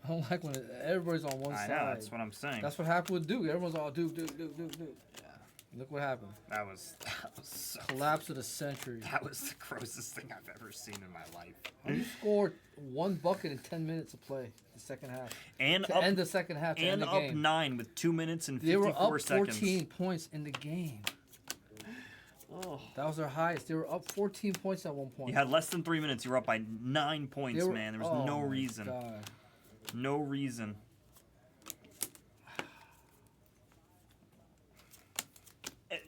I don't like when everybody's on one side. I know, that's what I'm saying. That's what happened with Duke. Everyone's all Duke. Yeah. Look what happened. That was so Collapse of the century. That was the grossest thing I've ever seen in my life. You scored one bucket in 10 minutes of play, the second half. And to end the second half, to end the up game. 9 with 2 minutes and 54 they were up 14 seconds. points in the game. Oh. That was their highest. They were up 14 points at one point. You had less than 3 minutes. You were up by 9 points, man. There was no reason. God. No reason.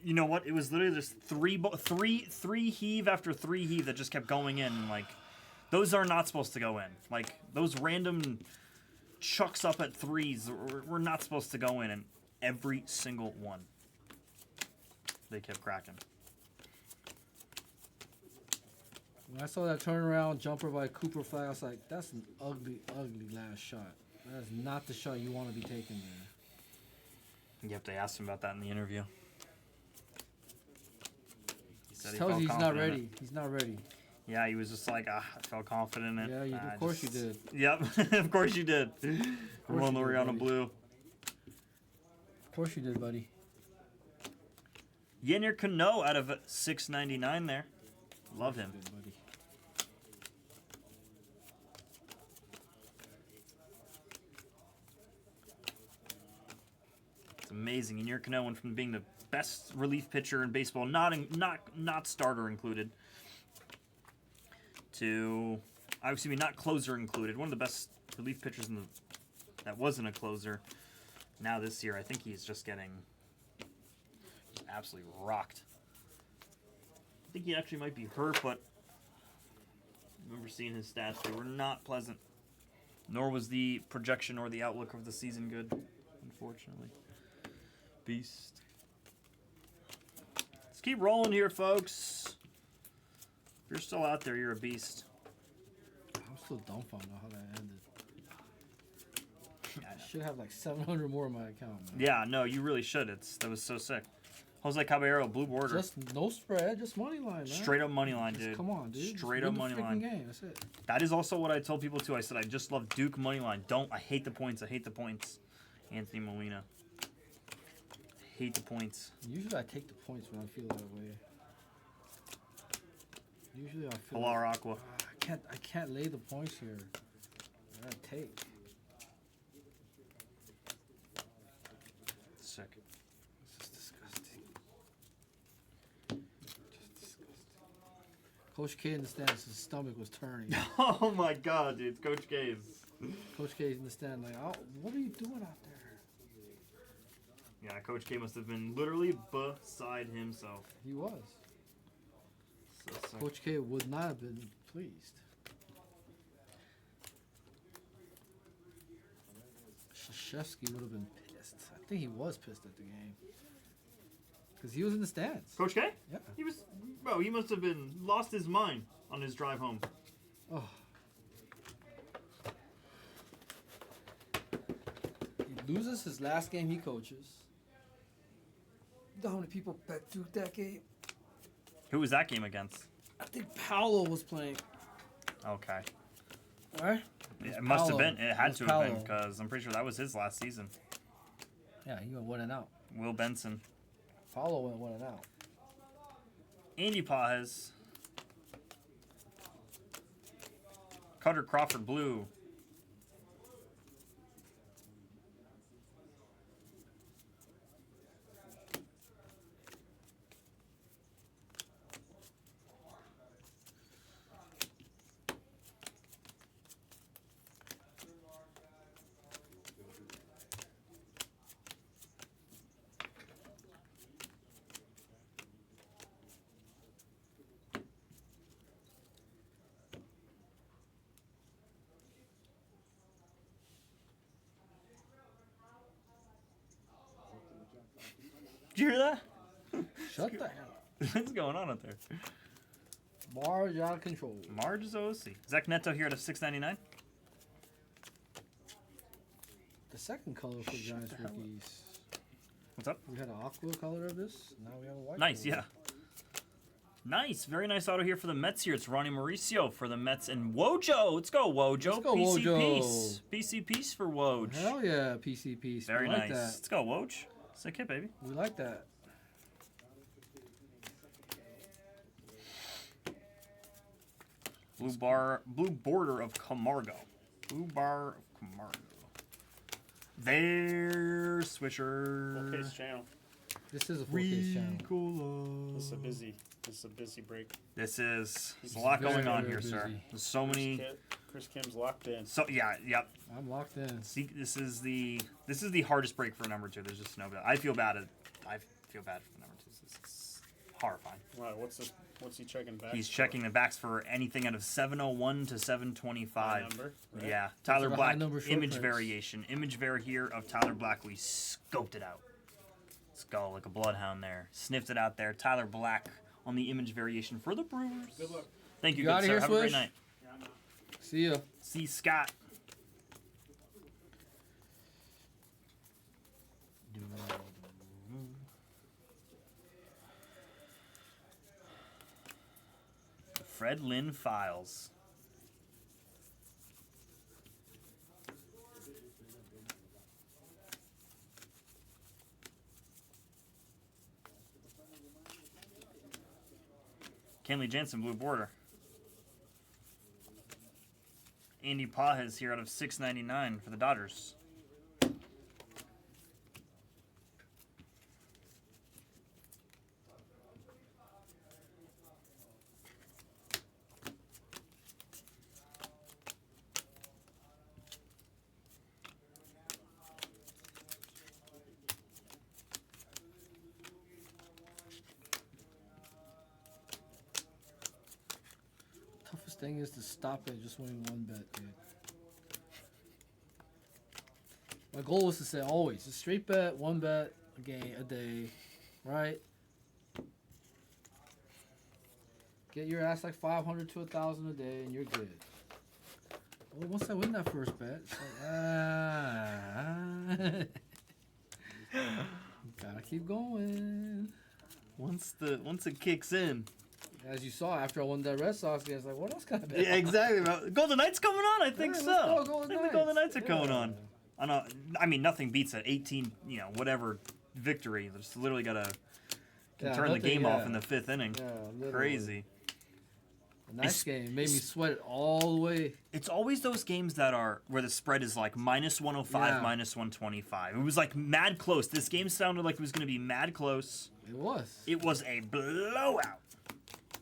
You know what? It was literally just three heave after three heave that just kept going in. And, like, those are not supposed to go in. Like, those random chucks up at threes were not supposed to go in, and every single one they kept cracking. When I saw that turnaround jumper by Cooper Flag, I was like, that's an ugly, ugly last shot. That is not the shot you want to be taking there. Yep, they asked him about that in the interview. He said he Tells felt you he's not confident in ready. it. He's not ready. Yeah, he was just like, I felt confident in it. Yeah, of course you did. Yep, of course you did. Ramon you did, Laureano buddy. Blue. Of course you did, buddy. Yennier Cano out of 699 there. Love him. Good, buddy. It's amazing. Yennier Cano went from being the best relief pitcher in baseball, not starter included, to, excuse me, not closer included. One of the best relief pitchers in the that wasn't a closer. Now this year, I think he's just getting absolutely rocked. I think he actually might be hurt, but I remember seeing his stats. They were not pleasant. Nor was the projection or the outlook of the season good, unfortunately. Beast. Let's keep rolling here, folks. If you're still out there, you're a beast. I'm still dumbfounded how that ended. I should have like 700 more in my account, man. Yeah, no, you really should. That was so sick. Jose Caballero, blue border. Just no spread, just money line, man. Straight up money line, Just dude. come on, dude. Straight Just up win money the freaking line. game. That's it. That is also what I told people too. I said I just love Duke money line. I hate the points. I hate the points. Anthony Molina. Hate the points. Usually I take the points when I feel that way. Usually I feel Polar Aqua. I can't lay the points here. I gotta take. Sick. This is disgusting. Just disgusting. Coach K in the stands, his stomach was turning. Oh my god, dude. It's Coach K's. Coach K's in the stand like, oh, what are you doing out there? Yeah, Coach K must have been literally beside himself. He was. So sick. Coach K would not have been pleased. Krzyzewski would have been pissed. I think he was pissed at the game. Because he was in the stands. Coach K? Yeah. He must have been lost his mind on his drive home. Oh. He loses his last game he coaches. You know how many people bet Duke that game? Who was that game against? I think Paolo was playing. Okay. Right? Yeah, it must have Paolo. been. It had was to have been Paolo. because I'm pretty sure that was his last season. Yeah, he went 1 and out. Will Benson. Paolo went 1 and out. Andy Paz. Cutter Crawford blue. Did you hear that? Shut the hell What's going on out there? up. Marge out of control. Marge is OC. Zach Neto here at a $6.99. The second color for Giants rookies. What's up? We had an aqua color of this. Now we have a white Nice, color. yeah. Nice, very nice auto here for the Mets here. It's Ronnie Mauricio for the Mets and Wojo. Let's go, Wojo. Let's go, PC Wojo. piece. PC piece for Woj. Hell yeah, PCP. Very we like nice. that. Let's go, Woj. Sick hit, baby. We like that. Blue border of Camargo. Blue bar of Camargo. There's Swisher. 4K's channel. This is a 4K channel. Ricola. This is a busy break. There's a lot very, going on very here, sir. busy. There's so many. Chris Kim's locked in. So yeah, yep. I'm locked in. See, this is the hardest break for number two. There's just no. I feel bad for the number twos. Horrifying. Wow, what's he checking back? He's for? checking the backs for anything out of 701 to 725. High number, right? Yeah, Tyler are the Black high number short image prints. variation. Image var here of Tyler Black. We scoped it out. Let's go like a bloodhound there. Sniffed it out there. Tyler Black on the image variation for the Brewers. Good luck. Thank you, You good outta sir. here, Have a great Swish? night. Yeah, I'm out. See ya. See Scott. Fred Lynn Files. Kenley Jansen, blue border. Andy Pajes here out of 699 for the Dodgers. Toughest thing is to stop at just winning one bet, dude. My goal is to say always a straight bet, one bet a game a day, right? Get your ass like 500 to 1,000 a day, and you're good. Well, once I win that first bet, it's like, gotta keep going. Once it kicks in. As you saw after I won that Red Sox game, I was like, what else can I bet? Yeah, exactly. Golden Knights coming on, I think Yeah, so. let's go, I Golden think Knights. the Golden Knights are coming Yeah. on. I mean, nothing beats an 18, whatever victory. Just literally gotta Yeah, turn the nothing- game off yeah. in the 5th inning. Yeah, literally. Crazy. A nice It's- game. Made me sweat it all the way. It's always those games that are where the spread is like minus 105, Yeah. minus 125. It was like mad close. This game sounded like it was going to be mad close. It was. It was a blowout.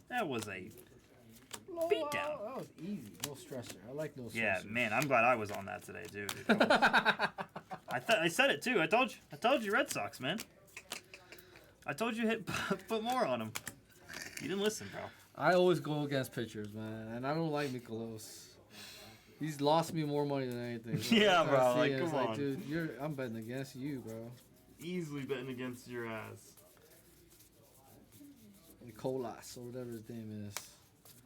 That was a beat down. That was easy. No stressor. I like no stressor. yeah, man. I'm glad I was on that today, dude. I said it too. I told you, Red Sox, man. I told you put more on them. You didn't listen, bro. I always go against pitchers, man, and I don't like Mikolos. He's lost me more money than anything. Yeah, I bro, kinda see like, it. It's come like, on. dude, I'm betting against you, bro. Easily betting against your ass. Nicolas or whatever his name is.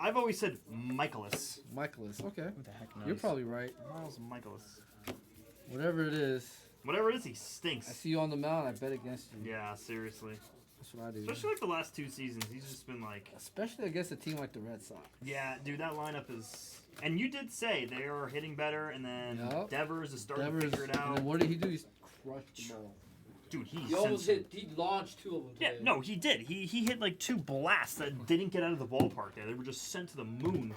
I've always said Michaelis. Michaelis. Okay. Who the heck knows? You're probably right. Miles Michaelis. Whatever it is, Whatever it is, he I stinks. see you on the mound. I bet against you. Yeah, seriously. That's what I do. Especially like the last 2 seasons, he's just been like, Especially against a team like the Red Sox. yeah, dude, that lineup is. And you did say they are hitting better, and then Yup. Devers is starting Devers, to figure it and out. then what did he do? He crushed the ball. Dude, he He almost sent hit. He launched 2 of them. Yeah, Today. no, he did. He hit like 2 blasts that didn't get out of the ballpark. They were just sent to the moon.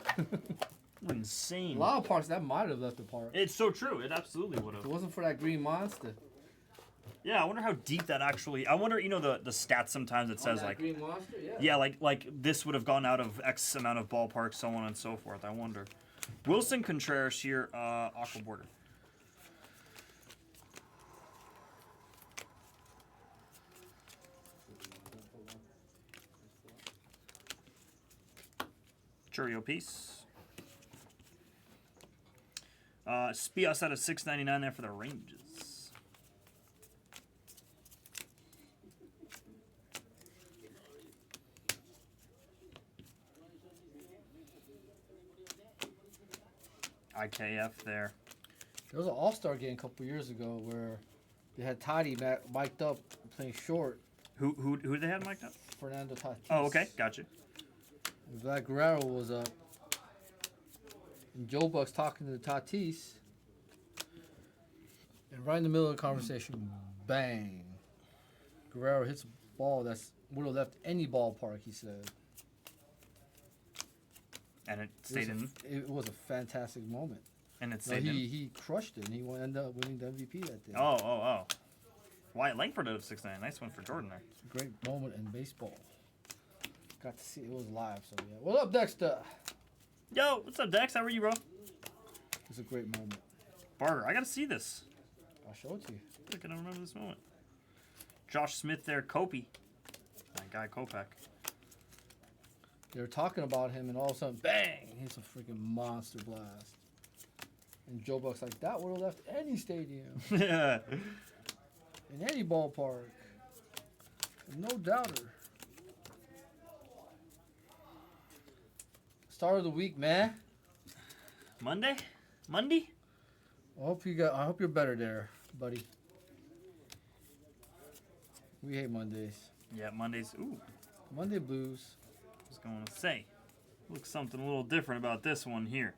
Insane. A lot of parks that might have left the park. It's so true. It absolutely would If it have. wasn't for that green monster. Yeah, I wonder how deep that actually. I wonder, the stats sometimes it says like, green monster, yeah. yeah, like this would have gone out of X amount of ballparks, so on and so forth. I wonder. Wilson Contreras here, aqua border. Churio piece. Spios out of 699 there for the Rangers. IKF there. There was an All-Star game a couple years ago where they had Toddy mic'd up playing short. Who they had mic'd up? Fernando Tatis. Oh, okay, gotcha. And Vlad Guerrero was up. And Joe Buck's talking to Tatis. And right in the middle of the conversation, bang. Guerrero hits a ball that's would have left any ballpark, he said. And it stayed in. It was a fantastic moment. And it No, stayed in. he crushed it, and he ended up winning the MVP that day. Oh. Wyatt Langford out of 6'9". Nice one for Jordan there. It's a great moment in baseball. Got to see it was live, so yeah. What up, Dexter? Yo, what's up, Dex? How are you, bro? It's a great moment. Barter, I gotta see this. I'll show it to you. I think I don't remember this moment. Josh Smith there, Kopi. My guy, Kopak. They were talking about him, and all of a sudden, bang! He's a freaking monster blast. And Joe Buck's like, that would have left any stadium, Yeah. in any ballpark. No doubter. Start of the week, man. Monday? Monday? I hope you're better there, buddy. We hate Mondays. Yeah, Mondays. Ooh, Monday blues. I was going to say. Looks something a little different about this one here.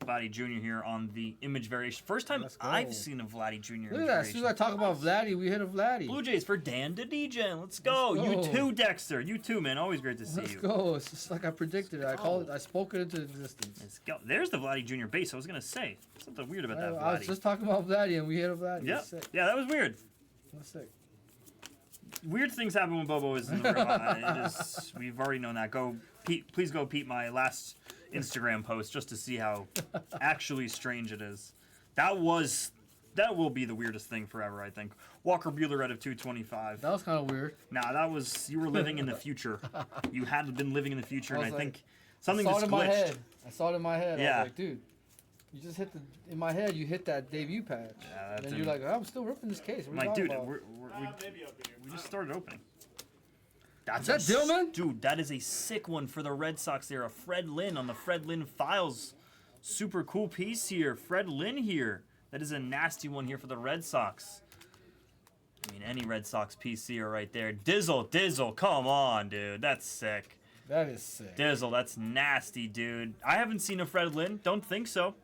Vladdy Jr. here on the image variation. First time Let's go. I've seen a Vladdy Jr. Look image at that. As soon variation. as I talk about Vladdy, we hit a Vladdy. Blue Jays for Dan DeDegen. Let's go. Let's You go. too, Dexter. You too, man. Always great to see Let's you. go. It's just like I predicted. I called it. I spoke it into existence. Let's go. There's the Vladdy Jr. base. I was going to say. Something weird about that I was Vladdy. just talking about Vladdy, and we hit a Vladdy. Yeah. That's sick. Yeah, that was weird. That's sick. Weird things happen when Bobo is in the real life. We've already known that. Please go peep my last Instagram post just to see how actually strange it is. That will be the weirdest thing forever, I think. Walker Buehler out of 225. That was kind of weird. Nah, that was, you were living in the future. You had been living in the future, and I was think something I saw just it in my glitched. head. I saw it in my head. I Yeah. was like, dude, you just hit in my head, you hit that debut patch. Yeah, and that's then you're like, I'm still ripping this case. What I'm are like, you dude, talking about? we just started opening. That's Is that Dillman? Dude, that is a sick one for the Red Sox there. A Fred Lynn on the Fred Lynn Files. Super cool piece here. Fred Lynn here. That is a nasty one here for the Red Sox. I mean, any Red Sox piece here right there. Dizzle, come on, dude. That's sick. That is sick. Dizzle, that's nasty, dude. I haven't seen a Fred Lynn. Don't think so.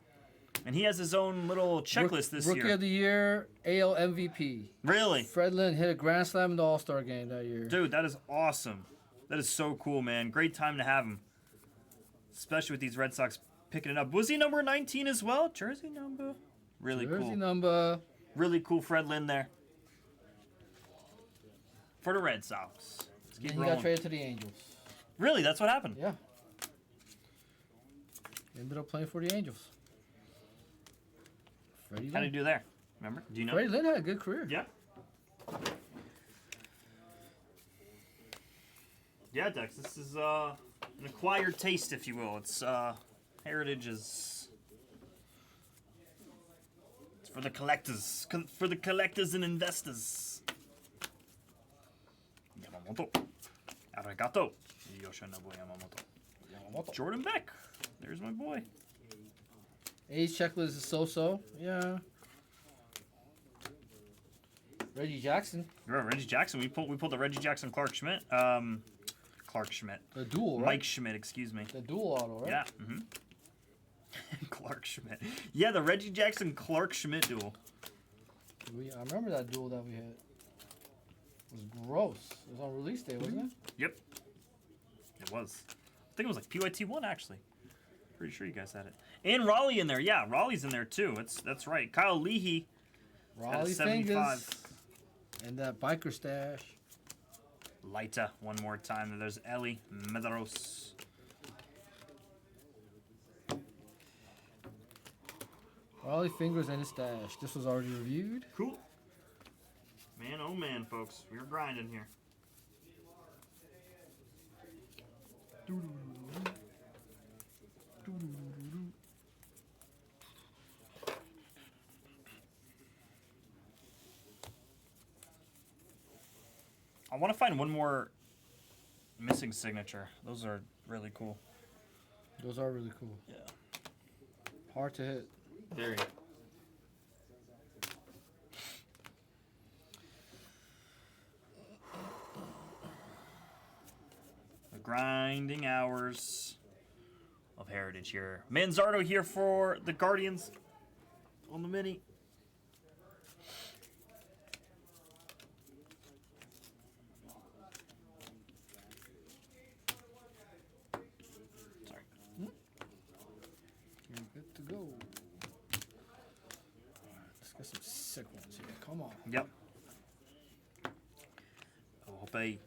And he has his own little checklist this Rookie year. of the Year, AL MVP. Really? Fred Lynn hit a grand slam in the All-Star game that year. Dude, that is awesome. That is so cool, man. Great time to have him. Especially with these Red Sox picking it up. Was he number 19 as well? Jersey number? Really Jersey cool. number. Really cool Fred Lynn there. For the Red Sox. Let's keep And he got rolling. traded to the Angels. Really? That's what happened? Yeah. Ended up playing for the Angels. Freddie How did Lynn. he do there? Remember? Do you know? Freddie Lynn had a good career. Yeah. Yeah, Dex, this is an acquired taste, if you will. It's Heritage is it's for the collectors, for the collectors and investors. Yamamoto, arigato, Yoshinobu Yamamoto. Jordan Beck, there's my boy. Age checklist is so-so. Yeah. Reggie Jackson. Remember Reggie Jackson? We pulled the Reggie Jackson Clark Schmidt. Clark Schmidt. The duel, right? Mike Schmidt, excuse me. The dual auto, right? Yeah. Mm-hmm. Clark Schmidt. Yeah, the Reggie Jackson Clark Schmidt duel. I remember that duel that we had. It was gross. It was on release day, wasn't it? Yep. It was. I think it was like PYT1 actually. Pretty sure you guys had it. And Raleigh in there. Yeah, Raleigh's in there too. That's right. Kyle Leahy. Raleigh 75. fingers. And that biker stash. Laita one more time. And there's Ellie Medeiros. Raleigh fingers and his stash. This was already reviewed. Cool. Man, oh man, folks. We're grinding here. I want to find one more missing signature. Those are really cool. Those are really cool. Yeah. Hard to hit. Very. The grinding hours of Heritage here. Manzardo here for the Guardians on the mini. Sorry. You're good to go. Let's get some sick ones here. Come on. Yep. I hope I.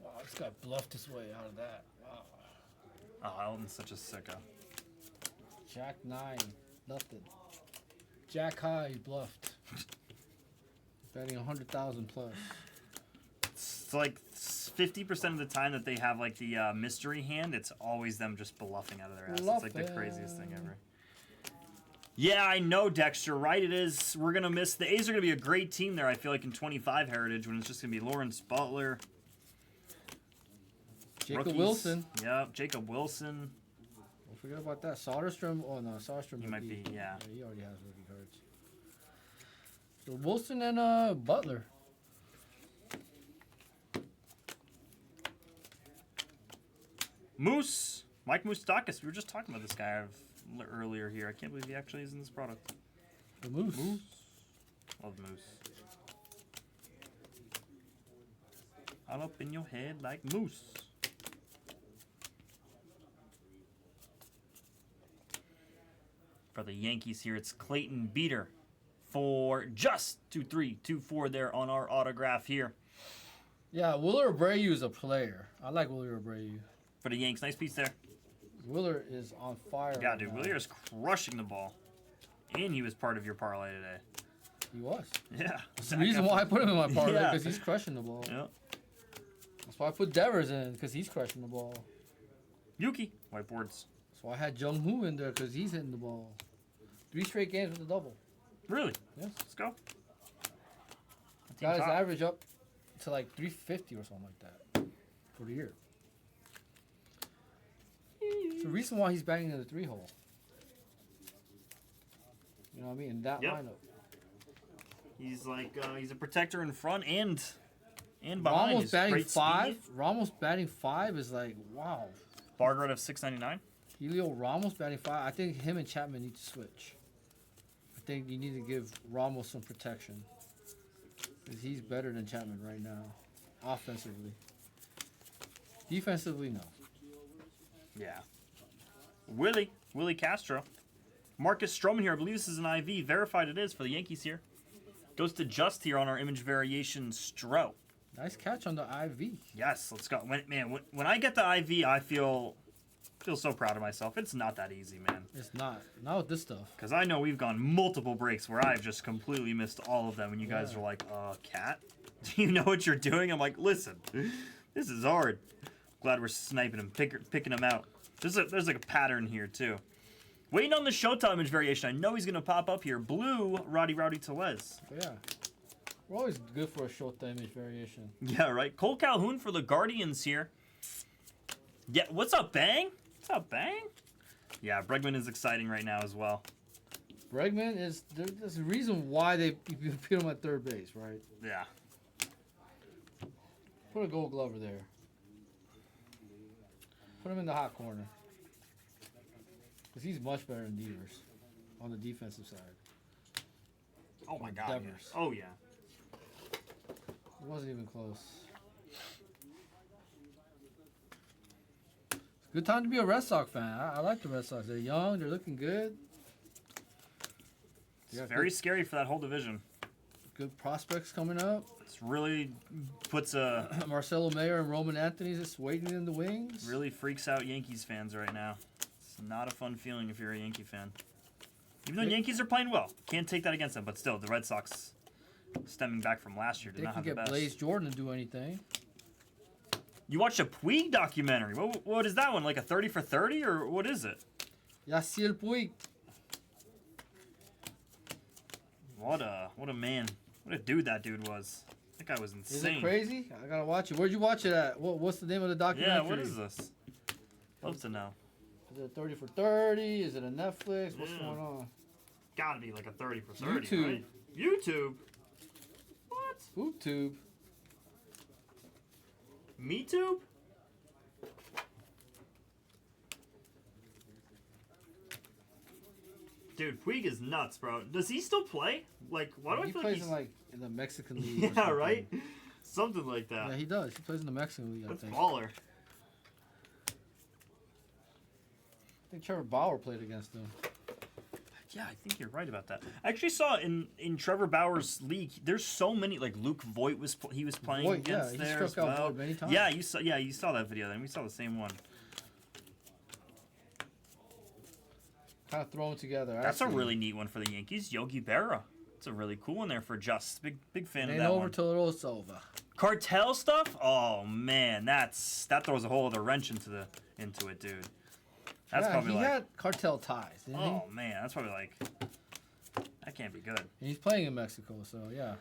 Oh, this guy bluffed his way out of that. Wow. Oh, Elton's such a sicko. Jack 9. Nothing. Jack high, he bluffed. Betting 100,000 plus. It's like 50% of the time that they have like the mystery hand, it's always them just bluffing out of their ass. It's like the craziest thing ever. Yeah, I know, Dexter. Right, it is. We're gonna miss the A's are gonna be a great team there. I feel like in 25 Heritage when it's just gonna be Lawrence Butler, Jacob rookies. Wilson. Yep, Jacob Wilson. Don't forget about that. Soderstrom. Oh no, Soderstrom. He might be. Yeah. He already has rookie cards. So Wilson and Butler. Moose, Mike Moustakas. We were just talking about this guy earlier here. I can't believe he actually is in this product. The Moose. Love Moose. All up in your head like Moose. For the Yankees here, it's Clayton Beater for just 2-3-2-4 there on our autograph here. Yeah, Willer Abreu is a player. I like Willer Abreu. For the Yanks, nice piece there. Willer is on fire. Yeah, right dude, now. Willier is crushing the ball. And he was part of your parlay today. He was. Yeah. That's the reason why I put him in my parlay, Yeah. because he's crushing the ball. Yeah. That's why I put Devers in, because he's crushing the ball. Yuki, whiteboards. That's why I had Jung Hoo in there, because he's hitting the ball. 3 straight games with a double. Really? Yes. Let's go. Got his top. average up to like 350 or something like that for the year. It's the reason why he's banging in the 3-hole. You know what I mean? In that Yep. lineup. He's like he's a protector in front and behind. Ramos He's batting great 5. speed. Ramos batting 5 is like, wow. Bar grade of 699. Helio Ramos batting 5. I think him and Chapman need to switch. I think you need to give Ramos some protection. Because he's better than Chapman right now. Offensively. Defensively, no. Yeah. Willie Castro. Marcus Stroman here. I believe this is an IV. Verified it is for the Yankees here. Goes to Just here on our image variation Stro. Nice catch on the IV. Yes, let's go. When I get the IV, I feel so proud of myself. It's not that easy, man. It's not. Not with this stuff. Because I know we've gone multiple breaks where I've just completely missed all of them, and you guys Yeah. are like, Cat, do you know what you're doing? I'm like, listen, this is hard. Glad we're sniping him, picking him out. There's like a pattern here, too. Waiting on the Showtime image variation. I know he's going to pop up here. Blue, Rowdy Tellez. But yeah. We're always good for a short image variation. Yeah, right. Cole Calhoun for the Guardians here. Yeah, what's up, Bang? What's up, Bang? Yeah, Bregman is exciting right now as well. Bregman is... There's a reason why they put him at third base, right? Yeah. Put a Gold Glover there. Put him in the hot corner. Because he's much better than Devers on the defensive side. Oh, my God. Devers. Yeah. Oh, yeah. It wasn't even close. Good time to be a Red Sox fan. I like the Red Sox. They're young. They're looking good. It's very scary for that whole division. Good prospects coming up. It's really puts a... Marcelo Mayer and Roman Anthony just waiting in the wings. really freaks out Yankees fans right now. It's not a fun feeling if you're a Yankee fan. Even though the Yankees are playing well. Can't take that against them. But still, the Red Sox, stemming back from last year, did They not can have the get best. Blaze Jordan to do anything. You watched a Puig documentary. What is that one? Like a 30 for 30? Or what is it? Yasiel Puig. What a man. What a dude that dude was. That guy was Is insane. it crazy? I gotta watch it. Where'd you watch it at? What's the name of the documentary? Yeah, what is this? Love to know. Is it 30 for 30? Is it a Netflix? What's Yeah. going on? Gotta be like a 30 for 30, YouTube. right? YouTube? What? YouTube. MeTube? Dude, Puig is nuts, bro. Does he still play? Like, why do I He feel like plays he's... in like in the Mexican league. or yeah, something. right? Something like that. Yeah, he does. He plays in the Mexican league. I That's think. baller. I think Trevor Bauer played against him. Yeah, I think you're right about that. I actually saw in Trevor Bauer's league, there's so many, like Luke Voigt was playing Voigt, yeah, against he there struck as out well. Voigt many times. Yeah, you saw that video then. We saw the same one. Kind of thrown together. That's a actually. really neat one for the Yankees. Yogi Berra It's a really cool one there for Just. Big fan It of ain't that over one. till it's over. Cartel stuff? Oh man, that throws a whole other wrench into it, dude. That's yeah, probably he like, had cartel ties, didn't he? oh man, that's probably like, that can't be good. And he's playing in Mexico, so yeah.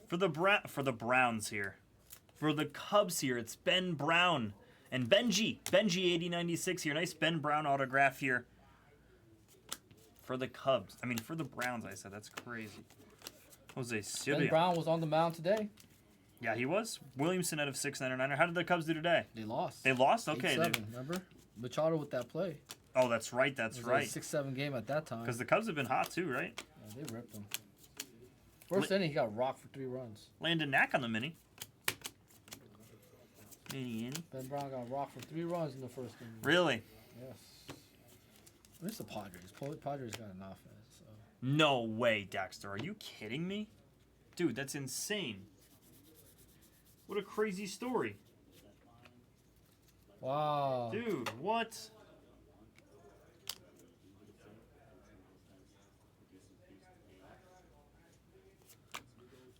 For the Browns here, for the Cubs here, it's Ben Brown and Benji 8096 here. Nice Ben Brown autograph here. For the Cubs, I mean for the Browns. I said that's crazy. Jose Silva. Ben Brown was on the mound today. Yeah, he was. Williamson out of 699. How did the Cubs do today? They lost. They lost. Okay. 8-7, remember? Machado with that play. Oh, that's right. That's It was right. a 6-7 game at that time. Because the Cubs have been hot too, right? Yeah, they ripped him. First inning, he got rocked for 3 runs. Landon Knack on the mini. Mini. Ben Brown got rocked for 3 runs in the first inning. Really? Yes. It's the Padres. Padres got an offense. So. No way, Dexter. Are you kidding me? Dude, that's insane. What a crazy story. Wow. Dude, what?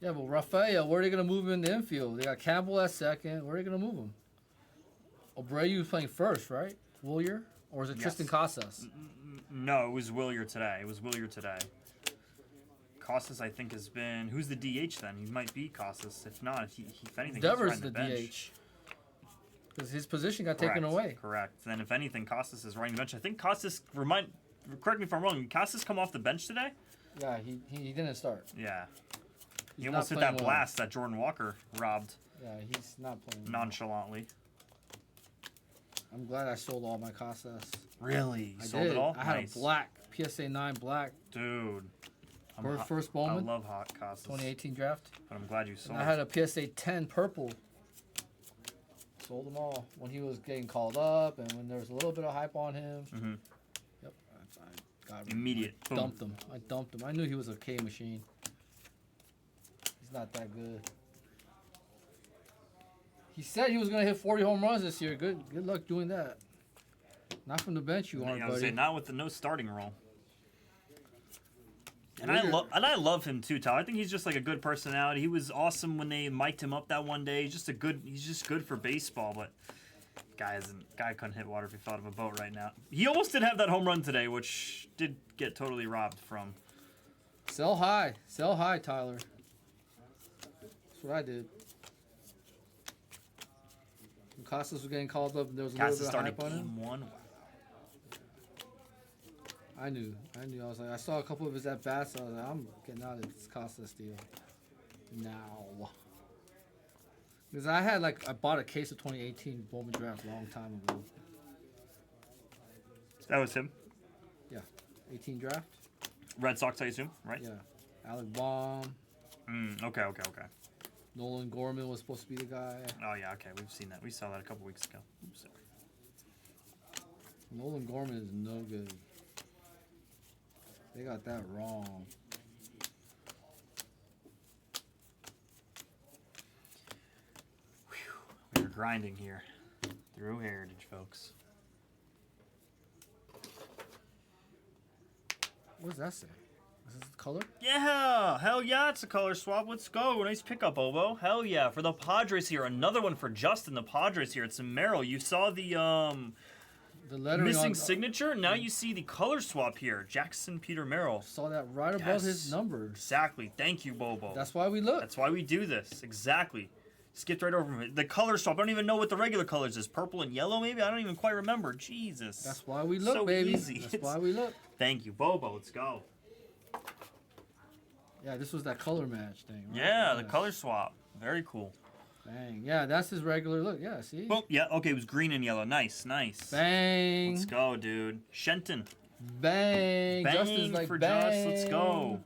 Yeah, but Rafael, where are they going to move him in the infield? They got Campbell at second. Where are they going to move him? Abreu was playing first, right? Willier? Or is it Yes. Tristan Casas? No, it was Willier today. Costas, I think, has been... Who's the DH then? He might be Costas. If not, if anything, Devers he's the riding the bench. DH. Because his position got taken away. Correct. Then if anything, Costas is riding the bench. I think Costas, correct me if I'm wrong, did Costas come off the bench today? Yeah, he didn't start. Yeah. He's He almost not hit that playing well. blast that Jordan Walker robbed Yeah, he's not playing well. nonchalantly. I'm glad I sold all my Casas. Really? You I sold did. it all? I had Nice. a black, PSA 9 black, Dude. first I Bowman, love hot Costas. 2018 draft. But I'm glad you sold And I had a PSA 10 purple. Sold them all when he was getting called up and when there was a little bit of hype on him. Mhm. Yep, I got Immediate. I Boom. dumped him. I dumped him. I knew he was a K machine. He's not that good. He said he was gonna hit 40 home runs this year. Good luck doing that. Not from the bench, you aren't, I was buddy. saying, not with the no starting role. And Weird. I love him too, Tyler. I think he's just like a good personality. He was awesome when they mic'd him up that one day. He's just good for baseball, but guy couldn't hit water if he fell out of a boat right now. He almost did have that home run today, which did get totally robbed from. Sell high, Tyler. That's what I did. When Costas was getting called up, and there was a little Casas bit of started hype on him. game 1. I knew. I was like, I saw a couple of his at bats. I was like, I'm getting out of this Costas deal now. Because I bought a case of 2018 Bowman draft a long time ago. That was him. 18 draft. Red Sox, I assume, right? Yeah. Alec Baum, Okay. Nolan Gorman was supposed to be the guy. Oh yeah, okay. We've seen that. We saw that a couple weeks ago. Oops, sorry. Nolan Gorman is no good. They got that wrong. We're grinding here through Heritage, folks. What does that say? Is this the color? Yeah, hell yeah, it's a color swap. Let's go. Nice pickup, Obo. Hell yeah. For the Padres here, another one for Justin. The Padres here. It's a Merrill. You saw the The lettering missing on, signature. Now you see the color swap here. Jackson Peter Merrill. saw that right above his Yes. numbers. Exactly. Thank you, Bobo. That's why we look. That's why we do this. Exactly. Skipped right over it. The color swap. I don't even know what the regular colors is. Purple and yellow, maybe? I don't even quite remember. Jesus. That's why we look, So baby. easy. That's why we look. Thank you, Bobo. Let's go. Yeah, this was that color match thing. Right? Yeah, the color swap. Very cool. Bang. Yeah, that's his regular look. Yeah, see? Well, yeah, okay, it was green and yellow. Nice. Bang. Let's go, dude. Shenton. Bang. Bang Justin's like, for bang. Just. Let's go.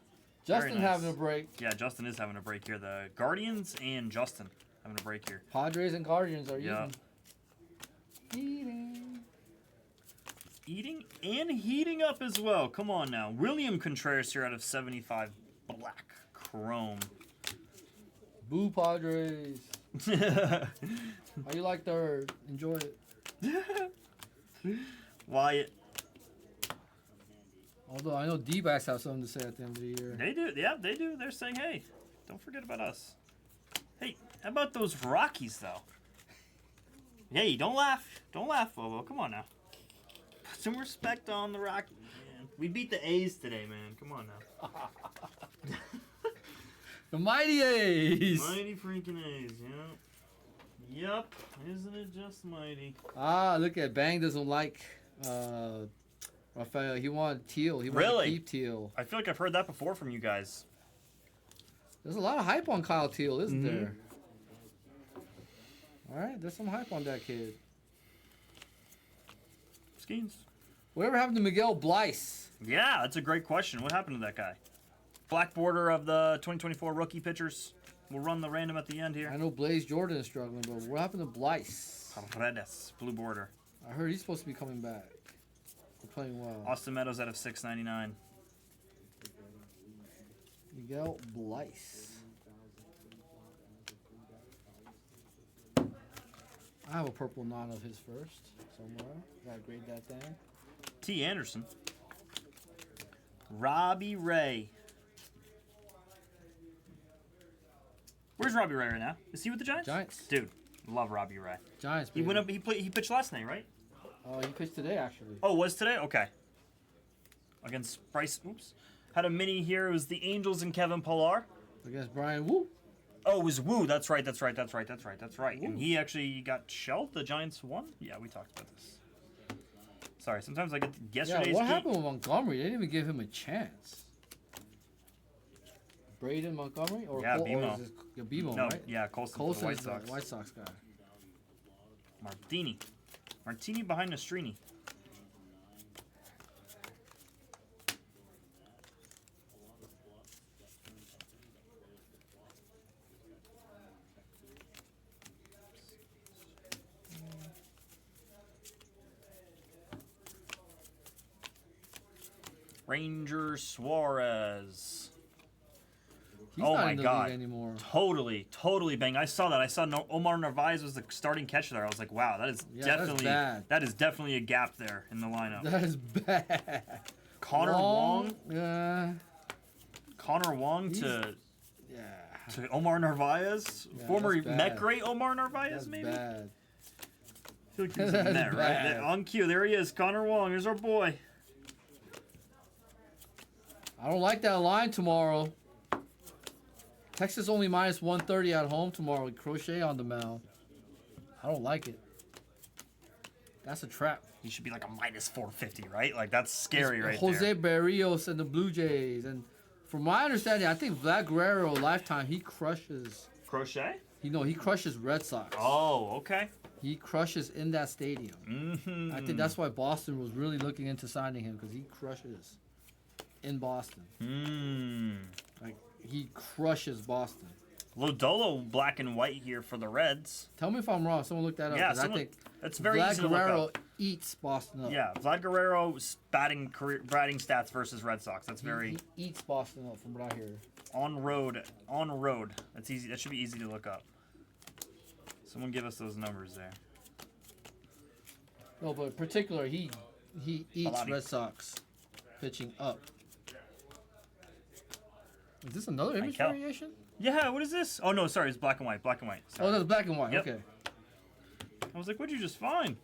Justin Very nice. having a break. Yeah, Justin is having a break here. The Guardians and Justin having a break here. Padres and Guardians are Yeah. eating. Eating and heating up as well. Come on now. William Contreras here out of 75 black chrome. Boo Padres. How you like third? Enjoy it. Wyatt. Oh Although I know D-backs have something to say at the end of the year. They do. Yeah, they do. They're saying, hey, don't forget about us. Hey, how about those Rockies, though? Hey, don't laugh. Don't laugh, Bobo. Come on now. Put some respect on the Rockies, man. We beat the A's today, man. Come on now. The Mighty A's! Mighty freaking A's, yeah. Yep. Isn't it just mighty? Ah, look at Bang doesn't like Rafael. He wanted Teal. He wanted Really? to keep Teal. I feel like I've heard that before from you guys. There's a lot of hype on Kyle Teal, isn't Mhm. there? All right, there's some hype on that kid. Skeens. Whatever happened to Miguel Bleis? Yeah, that's a great question. What happened to that guy? Black border of the 2024 rookie pitchers. We'll run the random at the end I here. know Blaze Jordan is struggling, but what happened to Bleis? Paredes, blue border. I heard he's supposed to be coming back. We're playing well. Austin Meadows out of 699. Miguel Bleis. I have a purple non of his first somewhere. Gotta grade that down. T. Anderson. Robbie Ray. Where's Robbie Ray right now? Is he with the Giants? Giants. Dude, love Robbie Ray. Giants. He Baby. went up. He pitched last night, right? He pitched today actually. Oh, was today? Okay. Against Bryce. Oops. Had a mini here. It was the Angels and Kevin Pillar. Against Brian Wu. Oh, it was Woo. That's right. And he actually got shelled. The Giants won. Yeah, we talked about this. Sorry. Sometimes I get yesterday's. Yeah, what game. happened with Montgomery? They didn't even give him a chance. Braden Montgomery or Yeah, Col- BMO. Or is it, yeah, BMO, No, right? yeah, Colson for the Colson White is Sox. the White Sox guy. Martini behind Nastrini. Ranger Suarez. He's Oh not my in the God. league anymore. Totally bang. I saw that. I saw Omar Narvaez was the starting catcher there. I was like, wow, that is Yeah, that's definitely bad. that is definitely a gap there in the lineup. That is bad. Connor Wong Yeah. to Yeah. to Omar Narvaez, Yeah, former that's bad. Met great Omar Narvaez, That's maybe. bad. I feel like he was a That's Met, right? bad. On cue, there he is, Connor Wong. Here's our boy. I don't like that line tomorrow. Texas only minus 130 at home tomorrow with Crochet on the mound. I don't like it. That's a trap. He should be like a minus 450, right? Like that's scary, It's right Jose there. Barrios and the Blue Jays. And from my understanding, I think Vlad Guerrero lifetime he crushes. Crochet? He crushes Red Sox. Oh, okay. He crushes in that stadium. Mm-hmm. I think that's why Boston was really looking into signing him because he crushes in Boston. Like he crushes Boston. Lodolo black and white here for the Reds. Tell me if I'm wrong. Someone look that up. Yeah, 'cause someone- I think That's very Vlad easy to look Guerrero up. eats Boston up. Yeah, Vlad Guerrero's batting stats versus Red Sox. That's very He eats Boston up from what I hear. on road. That's easy. That should be easy to look up. Someone give us those numbers there. No, but in particular, he eats Palani. Red Sox pitching up. Is this another image Michael. variation? Yeah, what is this? Oh no, sorry, it's black and white. Black and white. Sorry. Oh, that's black and white. Yep. Okay. I was like, what'd you just find?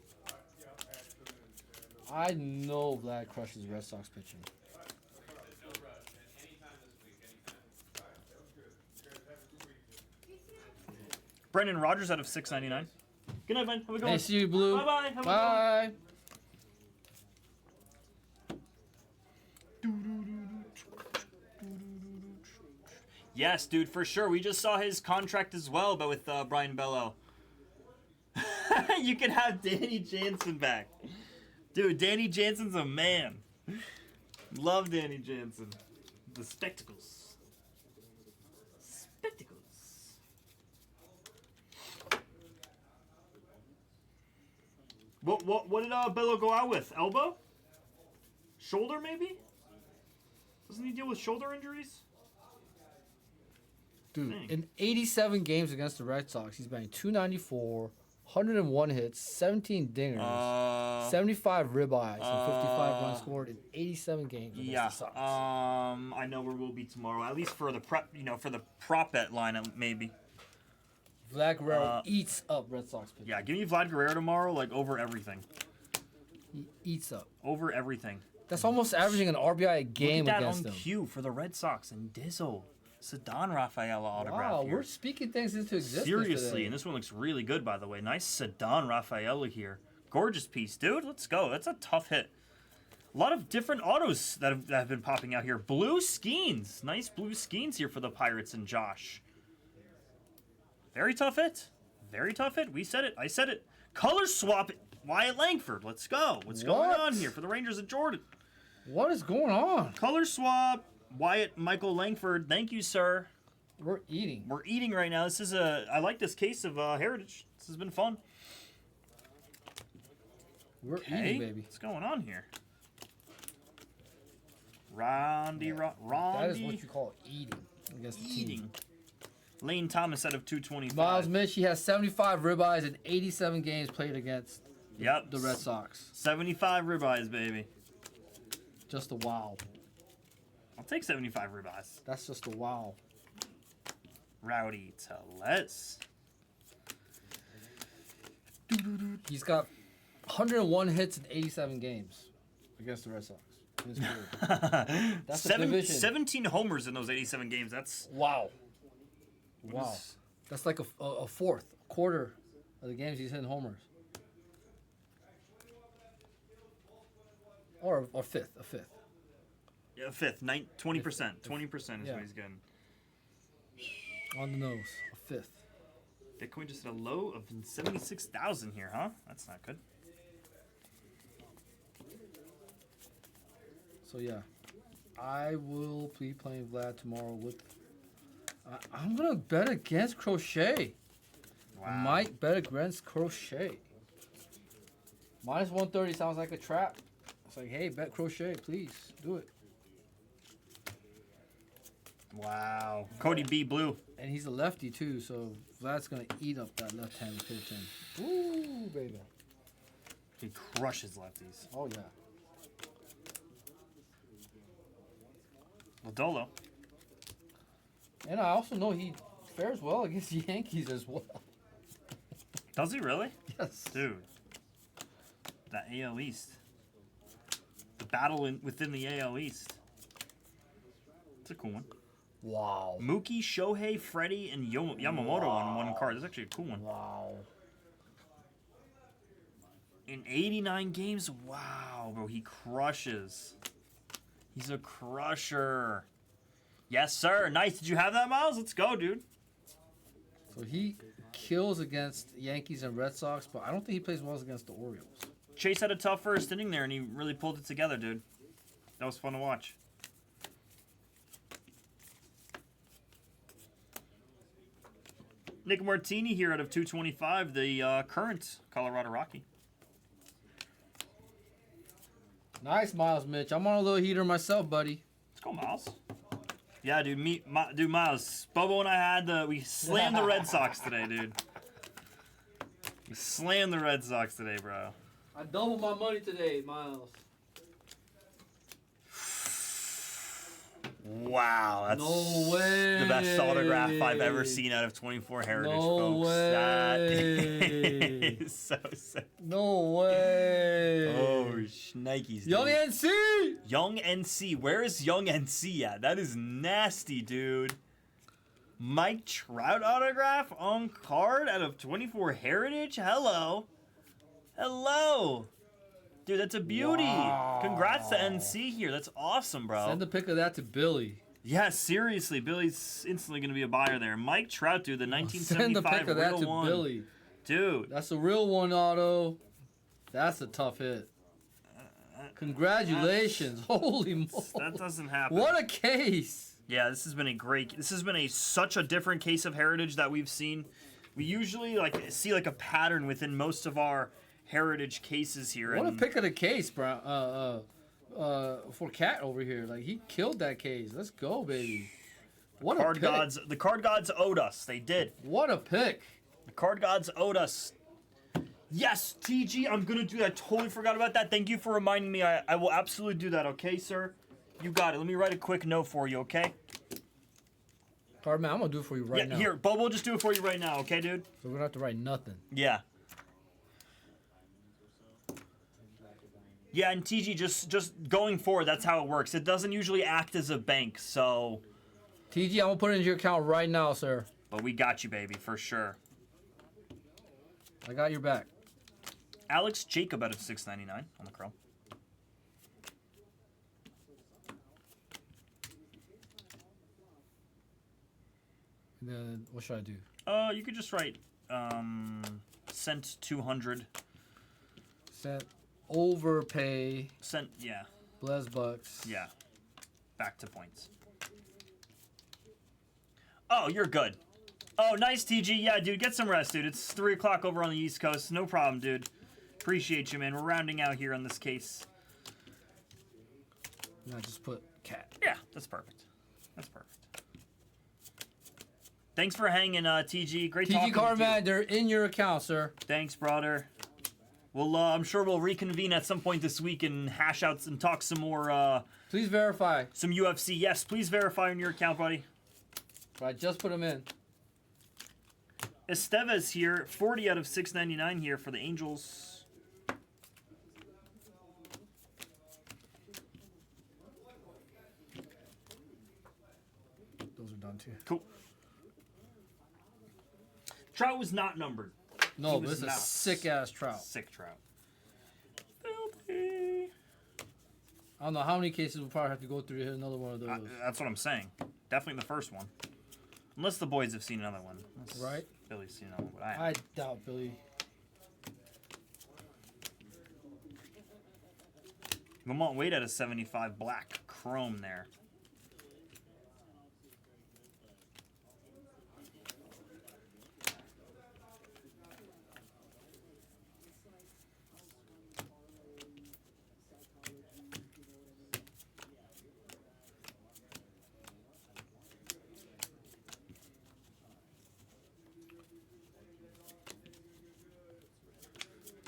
I know Vlad crushes Red Sox pitching. Brendan Rodgers out of 699. Good night, man. Have a good Hey, one. see you, Blue. Bye-bye. Have a good one. Bye. Yes, dude, for sure. We just saw his contract as well, but with Brian Bello. You can have Danny Jansen back. Dude, Danny Jansen's a man. Love Danny Jansen. The spectacles. Spectacles. What did Bello go out with? Elbow? Shoulder, maybe? Doesn't he deal with shoulder injuries? Dude, Dang. in 87 games against the Red Sox, he's batting .294, 101 hits, 17 dingers, 75 ribeyes, and 55 runs scored in 87 games against Yeah. the Sox. I know where we'll be tomorrow. At least for the for the prop bet line, maybe. Vlad Guerrero eats up Red Sox pitching. Yeah, give me Vlad Guerrero tomorrow, like over everything. He eats up. Over everything. That's almost averaging an RBI a game Look at that against on them. cue for the Red Sox and Dizzle. Cedon Rafaela autograph Wow, here. we're speaking things into existence Seriously, today. and this one looks really good, by the way. Nice Cedon Rafaela here. Gorgeous piece, dude. Let's go. That's a tough hit. A lot of different autos that have been popping out here. Blue Skeens. Nice blue Skeens here for the Pirates and Josh. Very tough hit. Very tough hit. We said it. I said it. Color swap Wyatt Langford. Let's go. What's going What? on here for the Rangers and Jordan? What is going on? Color swap Wyatt Michael Langford. Thank you, sir. We're eating. We're eating right now. This is I like this case of Heritage. This has been fun. We're Hey, eating, baby. what's going on here? Randy. That is what you call eating against the team. Eating. Lane Thomas out of 225. Miles Mitch, he has 75 ribeyes in 87 games played against Yep. the Red Sox. 75 ribeyes, baby. Just a wow. I'll take 75 ribeyes. That's just a wow. Rowdy Tellez. He's got 101 hits in 87 games against the Red Sox in his career. That's a division. 17 homers in those 87 games. That's Wow. Wow. That's like a fourth, quarter of the games he's hitting homers. Or a fifth. yeah, fifth, 20%. 20% is Yeah. what he's getting. On the nose. A fifth. Bitcoin just at a low of 76,000 here, huh? That's not good. So yeah, I will be playing Vlad tomorrow with. I'm gonna bet against Crochet. I might bet against Crochet. Minus 130 sounds like a trap. It's like, hey, bet Crochet, please do it. Wow. Cody B. Blue. And he's a lefty too, so Vlad's gonna eat up that left-handed pitching. Ooh, baby. He crushes lefties. Oh yeah. Lodolo. And I also know he fares well against the Yankees as well. Does he really? Yes. Dude. That AL East. The battle within the AL East. It's a cool one. Wow. Mookie, Shohei, Freddie, and Yamamoto on one card. That's actually a cool one. Wow. In 89 games, wow, bro, he crushes. He's a crusher. Yes, sir. Nice. Did you have that, Miles? Let's go, dude. So he kills against Yankees and Red Sox, but I don't think he plays well against the Orioles. Chase had a tough first inning there, and he really pulled it together, dude. That was fun to watch. Nick Martini here out of 225, the current Colorado Rocky. Nice, Miles Mitch. I'm on a little heater myself, buddy. Let's go, Miles. Yeah, dude, dude, Miles. Bobo and I had we slammed the Red Sox today, dude. We slammed the Red Sox today, bro. I doubled my money today, Miles. Wow, that's No way. the best autograph I've ever seen out of 24 Heritage, No folks. That way. is so sick. No way. Oh, shnikes, dude. Young NC. Young NC. Where is Young NC at? That is nasty, dude. Mike Trout autograph on card out of 24 Heritage? Hello. Hello. Dude, that's a beauty. Wow. Congrats to NC here. That's awesome, bro. Send a pic of that to Billy. Yeah, seriously. Billy's instantly going to be a buyer there. Mike Trout, dude, the Send a 1975 pic of that real to one. Billy. Dude. That's a real one, Otto. That's a tough hit. Congratulations. Holy moly. That doesn't happen. What a case. Yeah, this has been such a different case of Heritage that we've seen. We usually see a pattern within most of our Heritage cases here. What a and pick of the case, bro. For Cat over here. Like, he killed that case. Let's go, baby. What a pick. the card gods owed us. They did. What a pick. The card gods owed us. Yes, TG, I'm gonna do that. I totally forgot about that. Thank you for reminding me. I will absolutely do that, okay, sir? You got it. Let me write a quick note for you, okay? Cardman, I'm gonna do it for you right now. Here, Bubba will just do it for you right now, okay, dude? So we're gonna have to write nothing. Yeah. Yeah, and TG, just going forward, that's how it works. It doesn't usually act as a bank, so... TG, I'm gonna put it into your account right now, sir. But we got you, baby, for sure. I got your back. Alex Jacob out of 6.99 on the Chrome. Then what should I do? You could just write, sent 200. Sent overpay. Sent, yeah. Bless bucks. Yeah. Back to points. Oh, you're good. Oh, nice, TG. Yeah, dude, get some rest, dude. It's 3 o'clock over on the East Coast. No problem, dude. Appreciate you, man. We're rounding out here on this case. And I just put cat. Yeah, that's perfect. That's perfect. Thanks for hanging, TG. Great talking TG to you. Cardman, they're in your account, sir. Thanks, brother. Well, I'm sure we'll reconvene at some point this week and hash out and talk some more, Please verify. some UFC. Yes, please verify on your account, buddy. I just put them in. Estevez here, 40 out of 6.99 here for the Angels. Those are done too. Cool. Trout was not numbered. No, He but was it's a not. sick ass trout. Sick Trout. Filthy. I don't know how many cases we'll probably have to go through to hit another one of those. That's what I'm saying. Definitely the first one. Unless the boys have seen another one. Unless Right? Billy's seen another one, but I doubt Billy. Lamont Wade at a 75 black chrome there.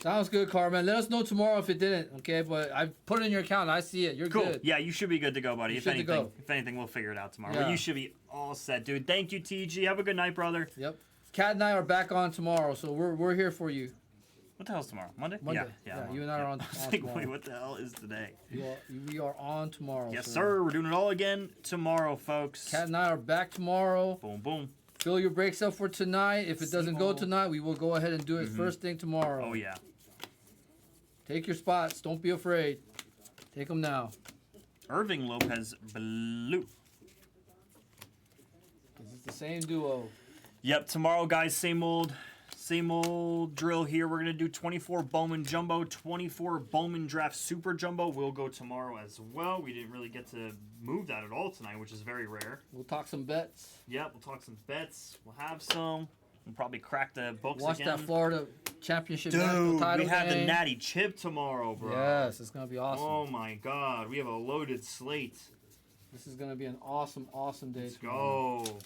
Sounds good, Carmen. Let us know tomorrow if it didn't, okay? But I put it in your account. I see it. You're Cool. good. Yeah, you should be good to go, buddy. You If should to anything, go. if anything, we'll figure it out tomorrow. Yeah. But you should be all set, dude. Thank you, TG. Have a good night, brother. Yep. Kat and I are back on tomorrow, so we're here for you. What the hell's tomorrow? Monday? Monday. Yeah. Yeah, you and I are on- I was on like, tomorrow. wait, what the hell is today? We are on tomorrow. Yes, sir. We're doing it all again tomorrow, folks. Kat and I are back tomorrow. Boom, boom. Fill your breaks up for tonight. If it doesn't go Simo. tonight, we will go ahead and do it first thing tomorrow. Oh, yeah. Take your spots. Don't be afraid. Take them now. Irving Lopez blue. 'Cause it's the same duo. Yep, tomorrow, guys, same old drill here. We're going to do 24 Bowman Jumbo, 24 Bowman Draft Super Jumbo. Will go tomorrow as well. We didn't really get to move that at all tonight, which is very rare. We'll talk some bets. Yep, we'll talk some bets. We'll have some. We'll probably crack the books Watch again. that Florida Championship national Dude, title we have the game. Natty Chip tomorrow, bro. Yes, it's gonna be awesome. Oh my God, we have a loaded slate. This is gonna be an awesome, awesome day. Let's tomorrow. go.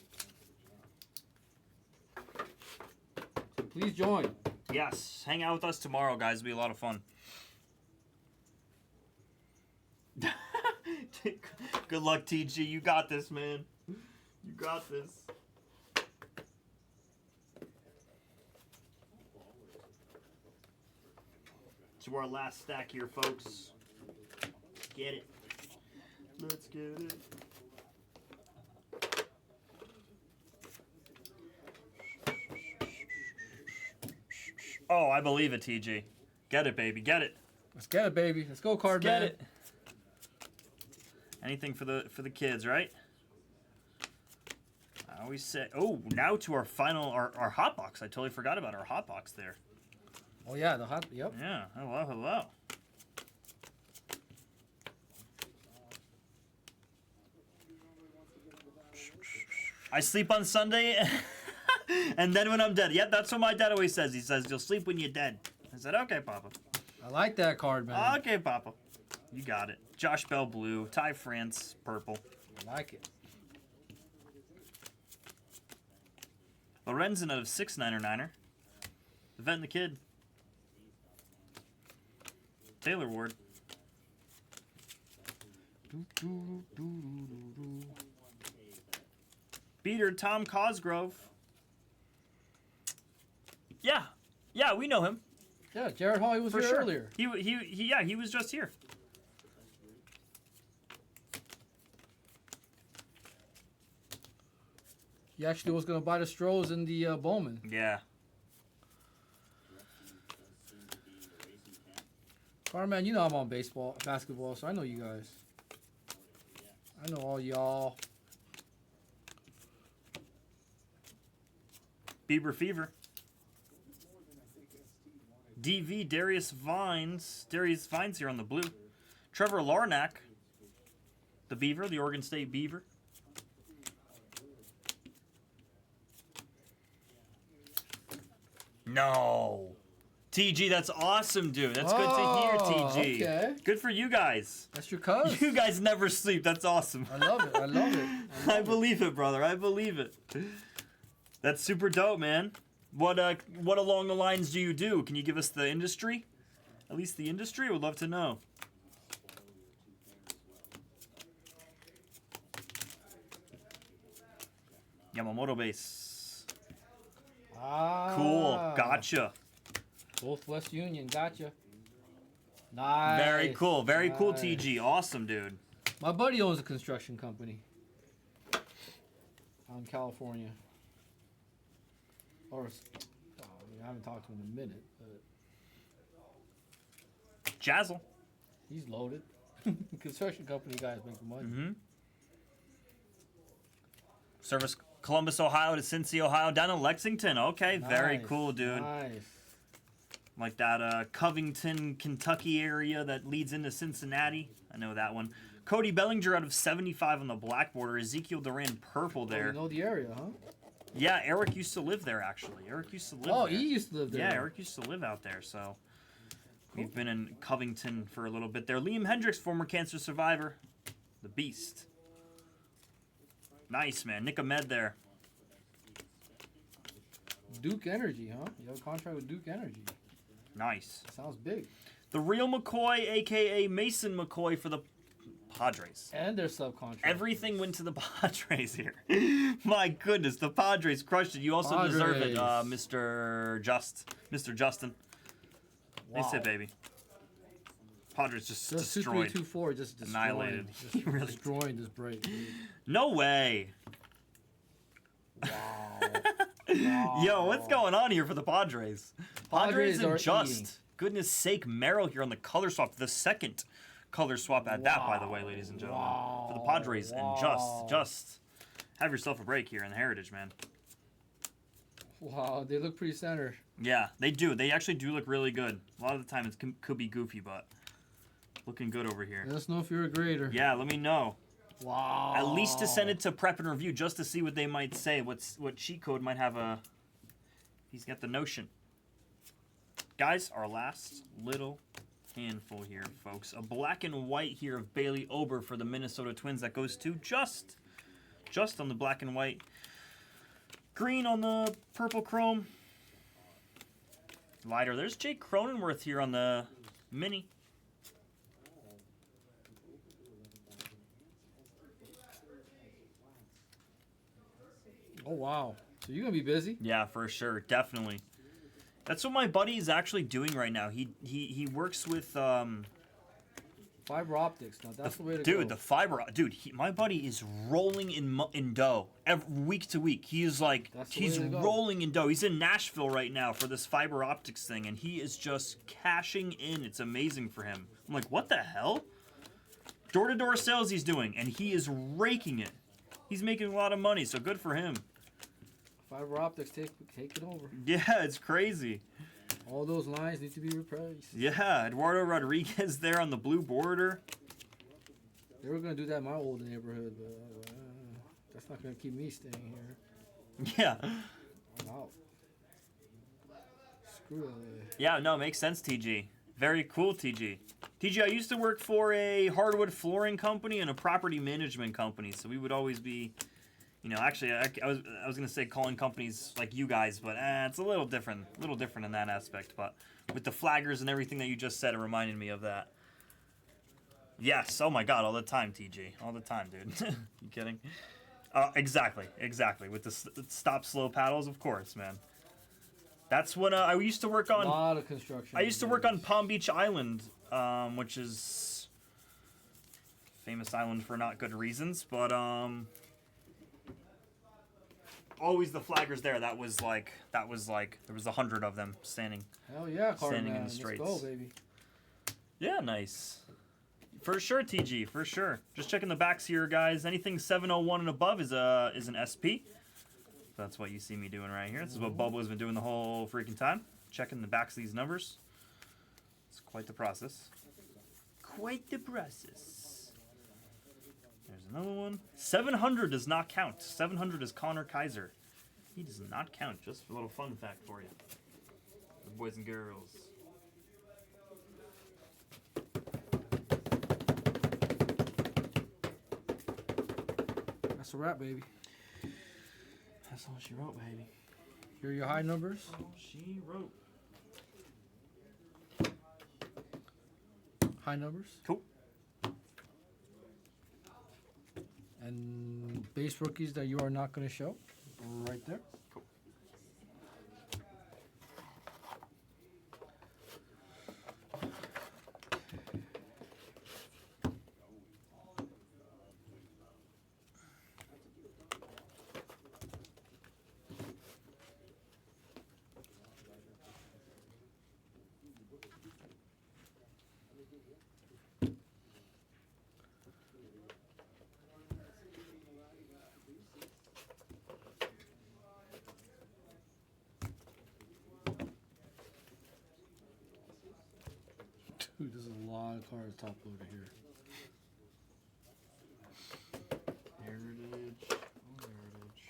So please join. Yes, hang out with us tomorrow, guys. It'll be a lot of fun. Good luck, TG. You got this, man. You got this. To our last stack here, folks. Get it. Let's get it. Oh, I believe it, TG. Get it, baby. Get it. Let's get it, baby. Let's go, card Get man. it. Anything for the kids, right? I always say. Oh, now to our final our hot box. I totally forgot about our hot box there. Oh yeah, the hot. Yep. Yeah. Hello, hello. I sleep on Sunday, and then when I'm dead. Yep, that's what my dad always says. He says, "You'll sleep when you're dead." I said, "Okay, Papa." I like that card, man. Okay, Papa. You got it. Josh Bell blue, Ty France purple, I like it. Lorenzen out of 6.99er. The vet and the kid. Taylor Ward. Beater Tom Cosgrove. Yeah. Yeah, we know him. Yeah, Jared Hall, he was For here sure. earlier. He was just here. He actually was going to buy the Strohs and the Bowman. Yeah. Carman, you know I'm on basketball, so I know you guys. I know all y'all. Bieber Fever. DV Darius Vines. Darius Vines here on the blue. Trevor Larnack. The Beaver, the Oregon State Beaver. No. TG, that's awesome, dude. That's good to hear, TG. Okay. Good for you guys. That's your cuz. You guys never sleep. That's awesome. I love it. I love it. I believe it, brother. I believe it. That's super dope, man. What along the lines do you do? Can you give us the industry? At least the industry? I would love to know. Yamamoto base. Ah. Cool. Gotcha. Both West Union. Gotcha. Nice. Very cool. Very cool, Nice. TG. Awesome, dude. My buddy owns a construction company out in California. Or, I haven't talked to him in a minute, but Jazzle. he's loaded. Construction company guys make the money. Mm-hmm. Service Columbus, Ohio to Cincy, Ohio, down in Lexington. Okay, very Nice, cool, dude. Nice. Like that Covington, Kentucky area that leads into Cincinnati. I know that one. Cody Bellinger out of 75 on the black border. Ezekiel Duran purple Oh, there. you know the area, huh? Yeah, Eric used to live there, actually. Eric used to live Oh, there. he used to live there. Yeah, Eric used to live out there, so we've been in Covington for a little bit there. Liam Hendricks, former cancer survivor. The Beast. Nice, man. Nick Ahmed there. Duke Energy, huh? You have a contract with Duke Energy. Nice. Sounds big. The real McCoy, a.k.a. Mason McCoy for the Padres. And their subcontract. Everything went to the Padres here. My goodness, the Padres crushed it. You also deserve it, Padres. Mr. Justin. Wow. Nice hit, baby. Padres just Just destroyed. 2324 just destroying, Annihilated. Just Really destroying this break. Dude. No way. Wow. Yo, what's going on here for the Padres? Padres are and Just. eating. Goodness sake, Merrill here on the color swap. The second color swap at that, by the way, ladies and gentlemen. For the Padres and Just. Just. Have yourself a break here in the Heritage, man. Wow, they look pretty center. Yeah, they do. They actually do look really good. A lot of the time it could be goofy, but looking good over here. Let us know if you're a grader. Yeah, let me know. Wow. At least to send it to Prep and Review just to see what they might say. What cheat code might have a... He's got the notion. Guys, our last little handful here, folks. A black and white here of Bailey Ober for the Minnesota Twins that goes to just on the black and white. Green on the purple chrome. Lighter. There's Jake Cronenworth here on the mini. Oh, wow. So you're going to be busy? Yeah, for sure. Definitely. That's what my buddy is actually doing right now. He works with Fiber optics. Now, that's the way to go. dude, the fiber. Dude, my buddy is rolling in dough week to week. He is like That's the he's way to go. rolling in dough. He's in Nashville right now for this fiber optics thing, and he is just cashing in. It's amazing for him. I'm like, what the hell? Door-to-door sales he's doing, and he is raking it. He's making a lot of money, so good for him. Fiber optics take it over. Yeah, it's crazy. All those lines need to be replaced. Yeah, Eduardo Rodriguez there on the blue border. They were going to do that in my old neighborhood, but that's not going to keep me staying here. Yeah. I'm out. Screw it. Yeah, no, makes sense, TG. Very cool, TG. TG, I used to work for a hardwood flooring company and a property management company, so we would always be, you know, actually, I was gonna say calling companies like you guys, but it's a little different in that aspect. But with the flaggers and everything that you just said, it reminded me of that. Yes. Oh my God, all the time, TG. All the time, dude. You kidding? Exactly. With the stop slow paddles, of course, man. That's when I used to work on. A lot of construction. I used to work on Palm Beach Island, which is famous island for not good reasons, but always the flaggers there. That was like there was 100 of them standing. Hell yeah, Card standing man. in the straights. Let's go, baby. Yeah, nice. For sure, TG, for sure. Just checking the backs here, guys. Anything 701 and above is an SP. That's what you see me doing right here. This is what Bubba has been doing the whole freaking time. Checking the backs of these numbers. It's quite the process. Quite the process. There's another one. 700 does not count. 700 is Connor Kaiser. He does not count. Just a little fun fact for you. The boys and girls. That's a wrap, baby. That's all she wrote, baby. Here are your high numbers. All she wrote. High numbers. Cool. And base rookies that you are not going to show. Right there. Cool. Dude, there's a lot of cards top loaded here. Heritage. Oh, heritage.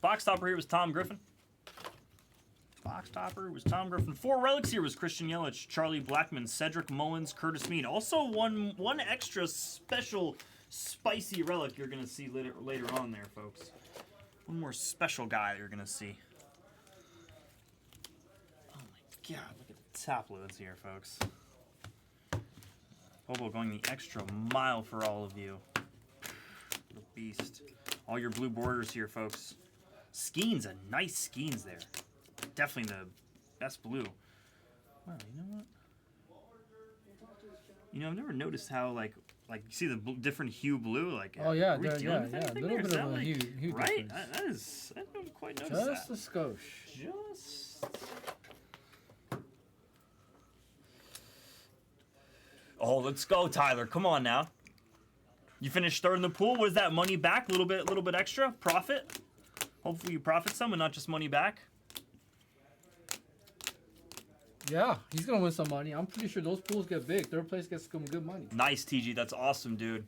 Box topper here was Tom Griffin. Box topper was Tom Griffin. 4 relics here was Christian Yelich, Charlie Blackmon, Cedric Mullins, Curtis Mead. Also one extra special spicy relic you're gonna see later on there, folks. One more special guy that you're gonna see. Oh my God! Look at the top loads here, folks. Bobo going the extra mile for all of you. The beast. All your blue borders here, folks. Skeens, a nice Skeens there. Definitely the best blue. Wow, you know what? You know, I've never noticed how like you see the different hue blue. Like, Oh yeah, are we yeah, dealing yeah. with A anything little there? bit Is that of a like- hue right? difference. I didn't quite notice Just that. a skosh. Just. Oh, let's go, Tyler. Come on now. You finished third in the pool. What is that? Money back? A little bit extra profit. Hopefully you profit some and not just money back. Yeah, he's gonna win some money. I'm pretty sure those pools get big. Third place gets some good money. Nice, TG. That's awesome, dude.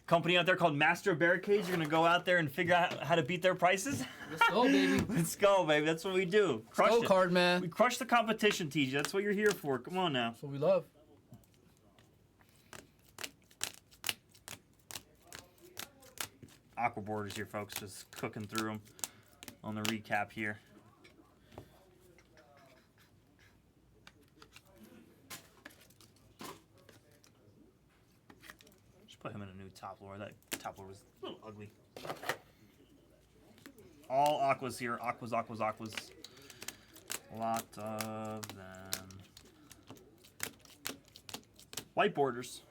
Company out there called Master of Barricades. You're gonna go out there and figure out how to beat their prices. Let's go, baby. Let's go, baby. That's what we do. Crush Go, it. card man. We crush the competition, TG. That's what you're here for. Come on now. That's what we love. Aqua borders here, folks. Just cooking through them on the recap here. Just put him in a new top lore. That top lore was a little ugly. All aquas here. Aquas. A lot of them. White borders.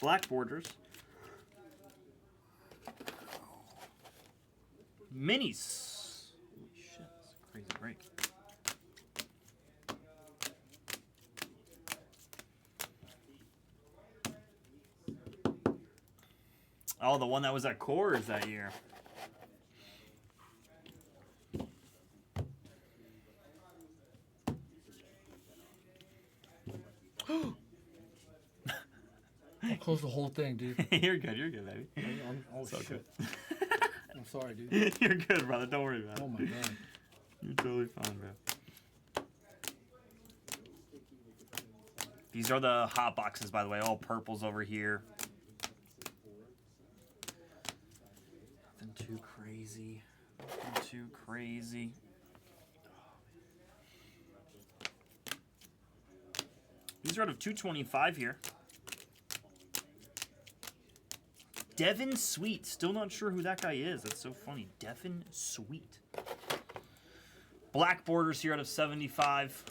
Black borders. Minis. Holy shit, that's a crazy break. Oh, the one that was at Coors that year. I'll close the whole thing, dude. You're good, baby. Oh, So shit. good. I'm sorry, dude. You're good, brother. Don't worry about it. Oh, my God. You're totally fine, bro. These are the hot boxes, by the way. All purples over here. Nothing too crazy. Nothing too crazy. These are out of 225 here. Devin Sweet. Still not sure who that guy is. That's so funny. Devin Sweet. Black borders here out of 75.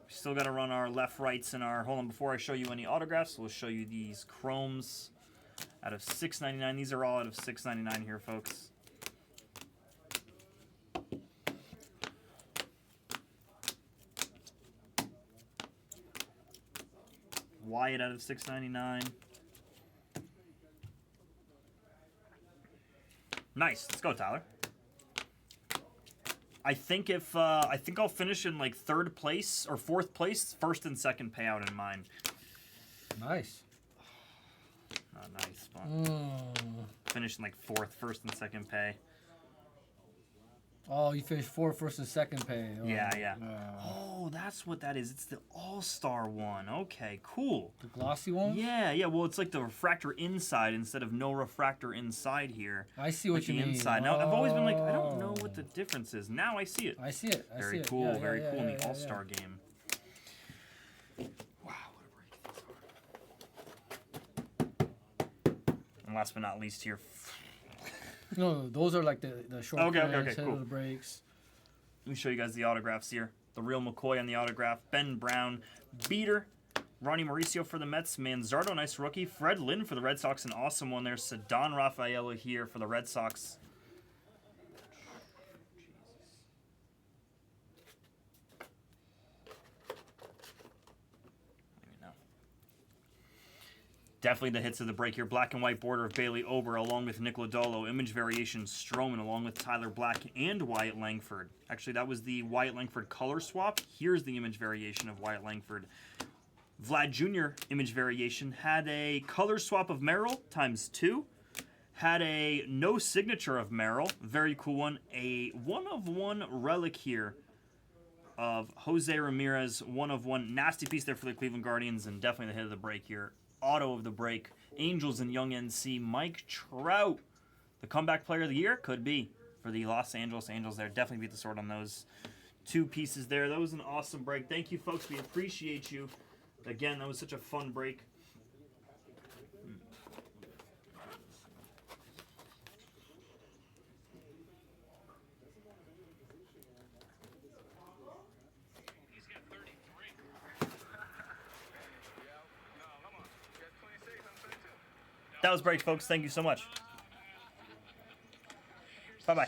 Still got to run our left, rights, and our... Hold on, before I show you any autographs, we'll show you these chromes out of $6.99. These are all out of $6.99 here, folks. Wyatt out of $6.99. Nice. Let's go, Tyler. I think I'll finish in like 3rd place or 4th place, 1st and 2nd payout in mine. Nice. Not nice, but finish in like 4th, 1st and 2nd pay. Oh, you finished 4th versus 2nd pay. Oh, Yeah. Oh, that's what that is. It's the All-Star one. Okay, cool. The glossy one? Yeah. Well, it's like the refractor inside instead of no refractor inside here. I see what like you the mean. inside. Now, I've always been like, I don't know what the difference is. Now I see it. I see it. Very cool. Very cool in the All-Star game. Wow, what a break these are. And last but not least here. No, those are like the short Okay, prints, cool. the breaks. Let me show you guys the autographs here. The real McCoy on the autograph. Ben Brown, Beater, Ronnie Mauricio for the Mets, Manzardo, nice rookie. Fred Lynn for the Red Sox, an awesome one there. Cedon Rafaela here for the Red Sox. Definitely the hits of the break here. Black and white border of Bailey Ober along with Nick Lodolo. Image variation Stroman along with Tyler Black and Wyatt Langford. Actually, that was the Wyatt Langford color swap. Here's the image variation of Wyatt Langford. Vlad Jr. image variation had a color swap of Merrill ×2. Had a no signature of Merrill. Very cool one. A 1/1 relic here of Jose Ramirez. 1/1 nasty piece there for the Cleveland Guardians. And definitely the hit of the break here. Auto of the break. Angels and Young NC. Mike Trout. The comeback player of the year? Could be. For the Los Angeles Angels there. Definitely beat the sword on those 2 pieces there. That was an awesome break. Thank you, folks. We appreciate you. Again, that was such a fun break. That was break, folks. Thank you so much. Bye-bye.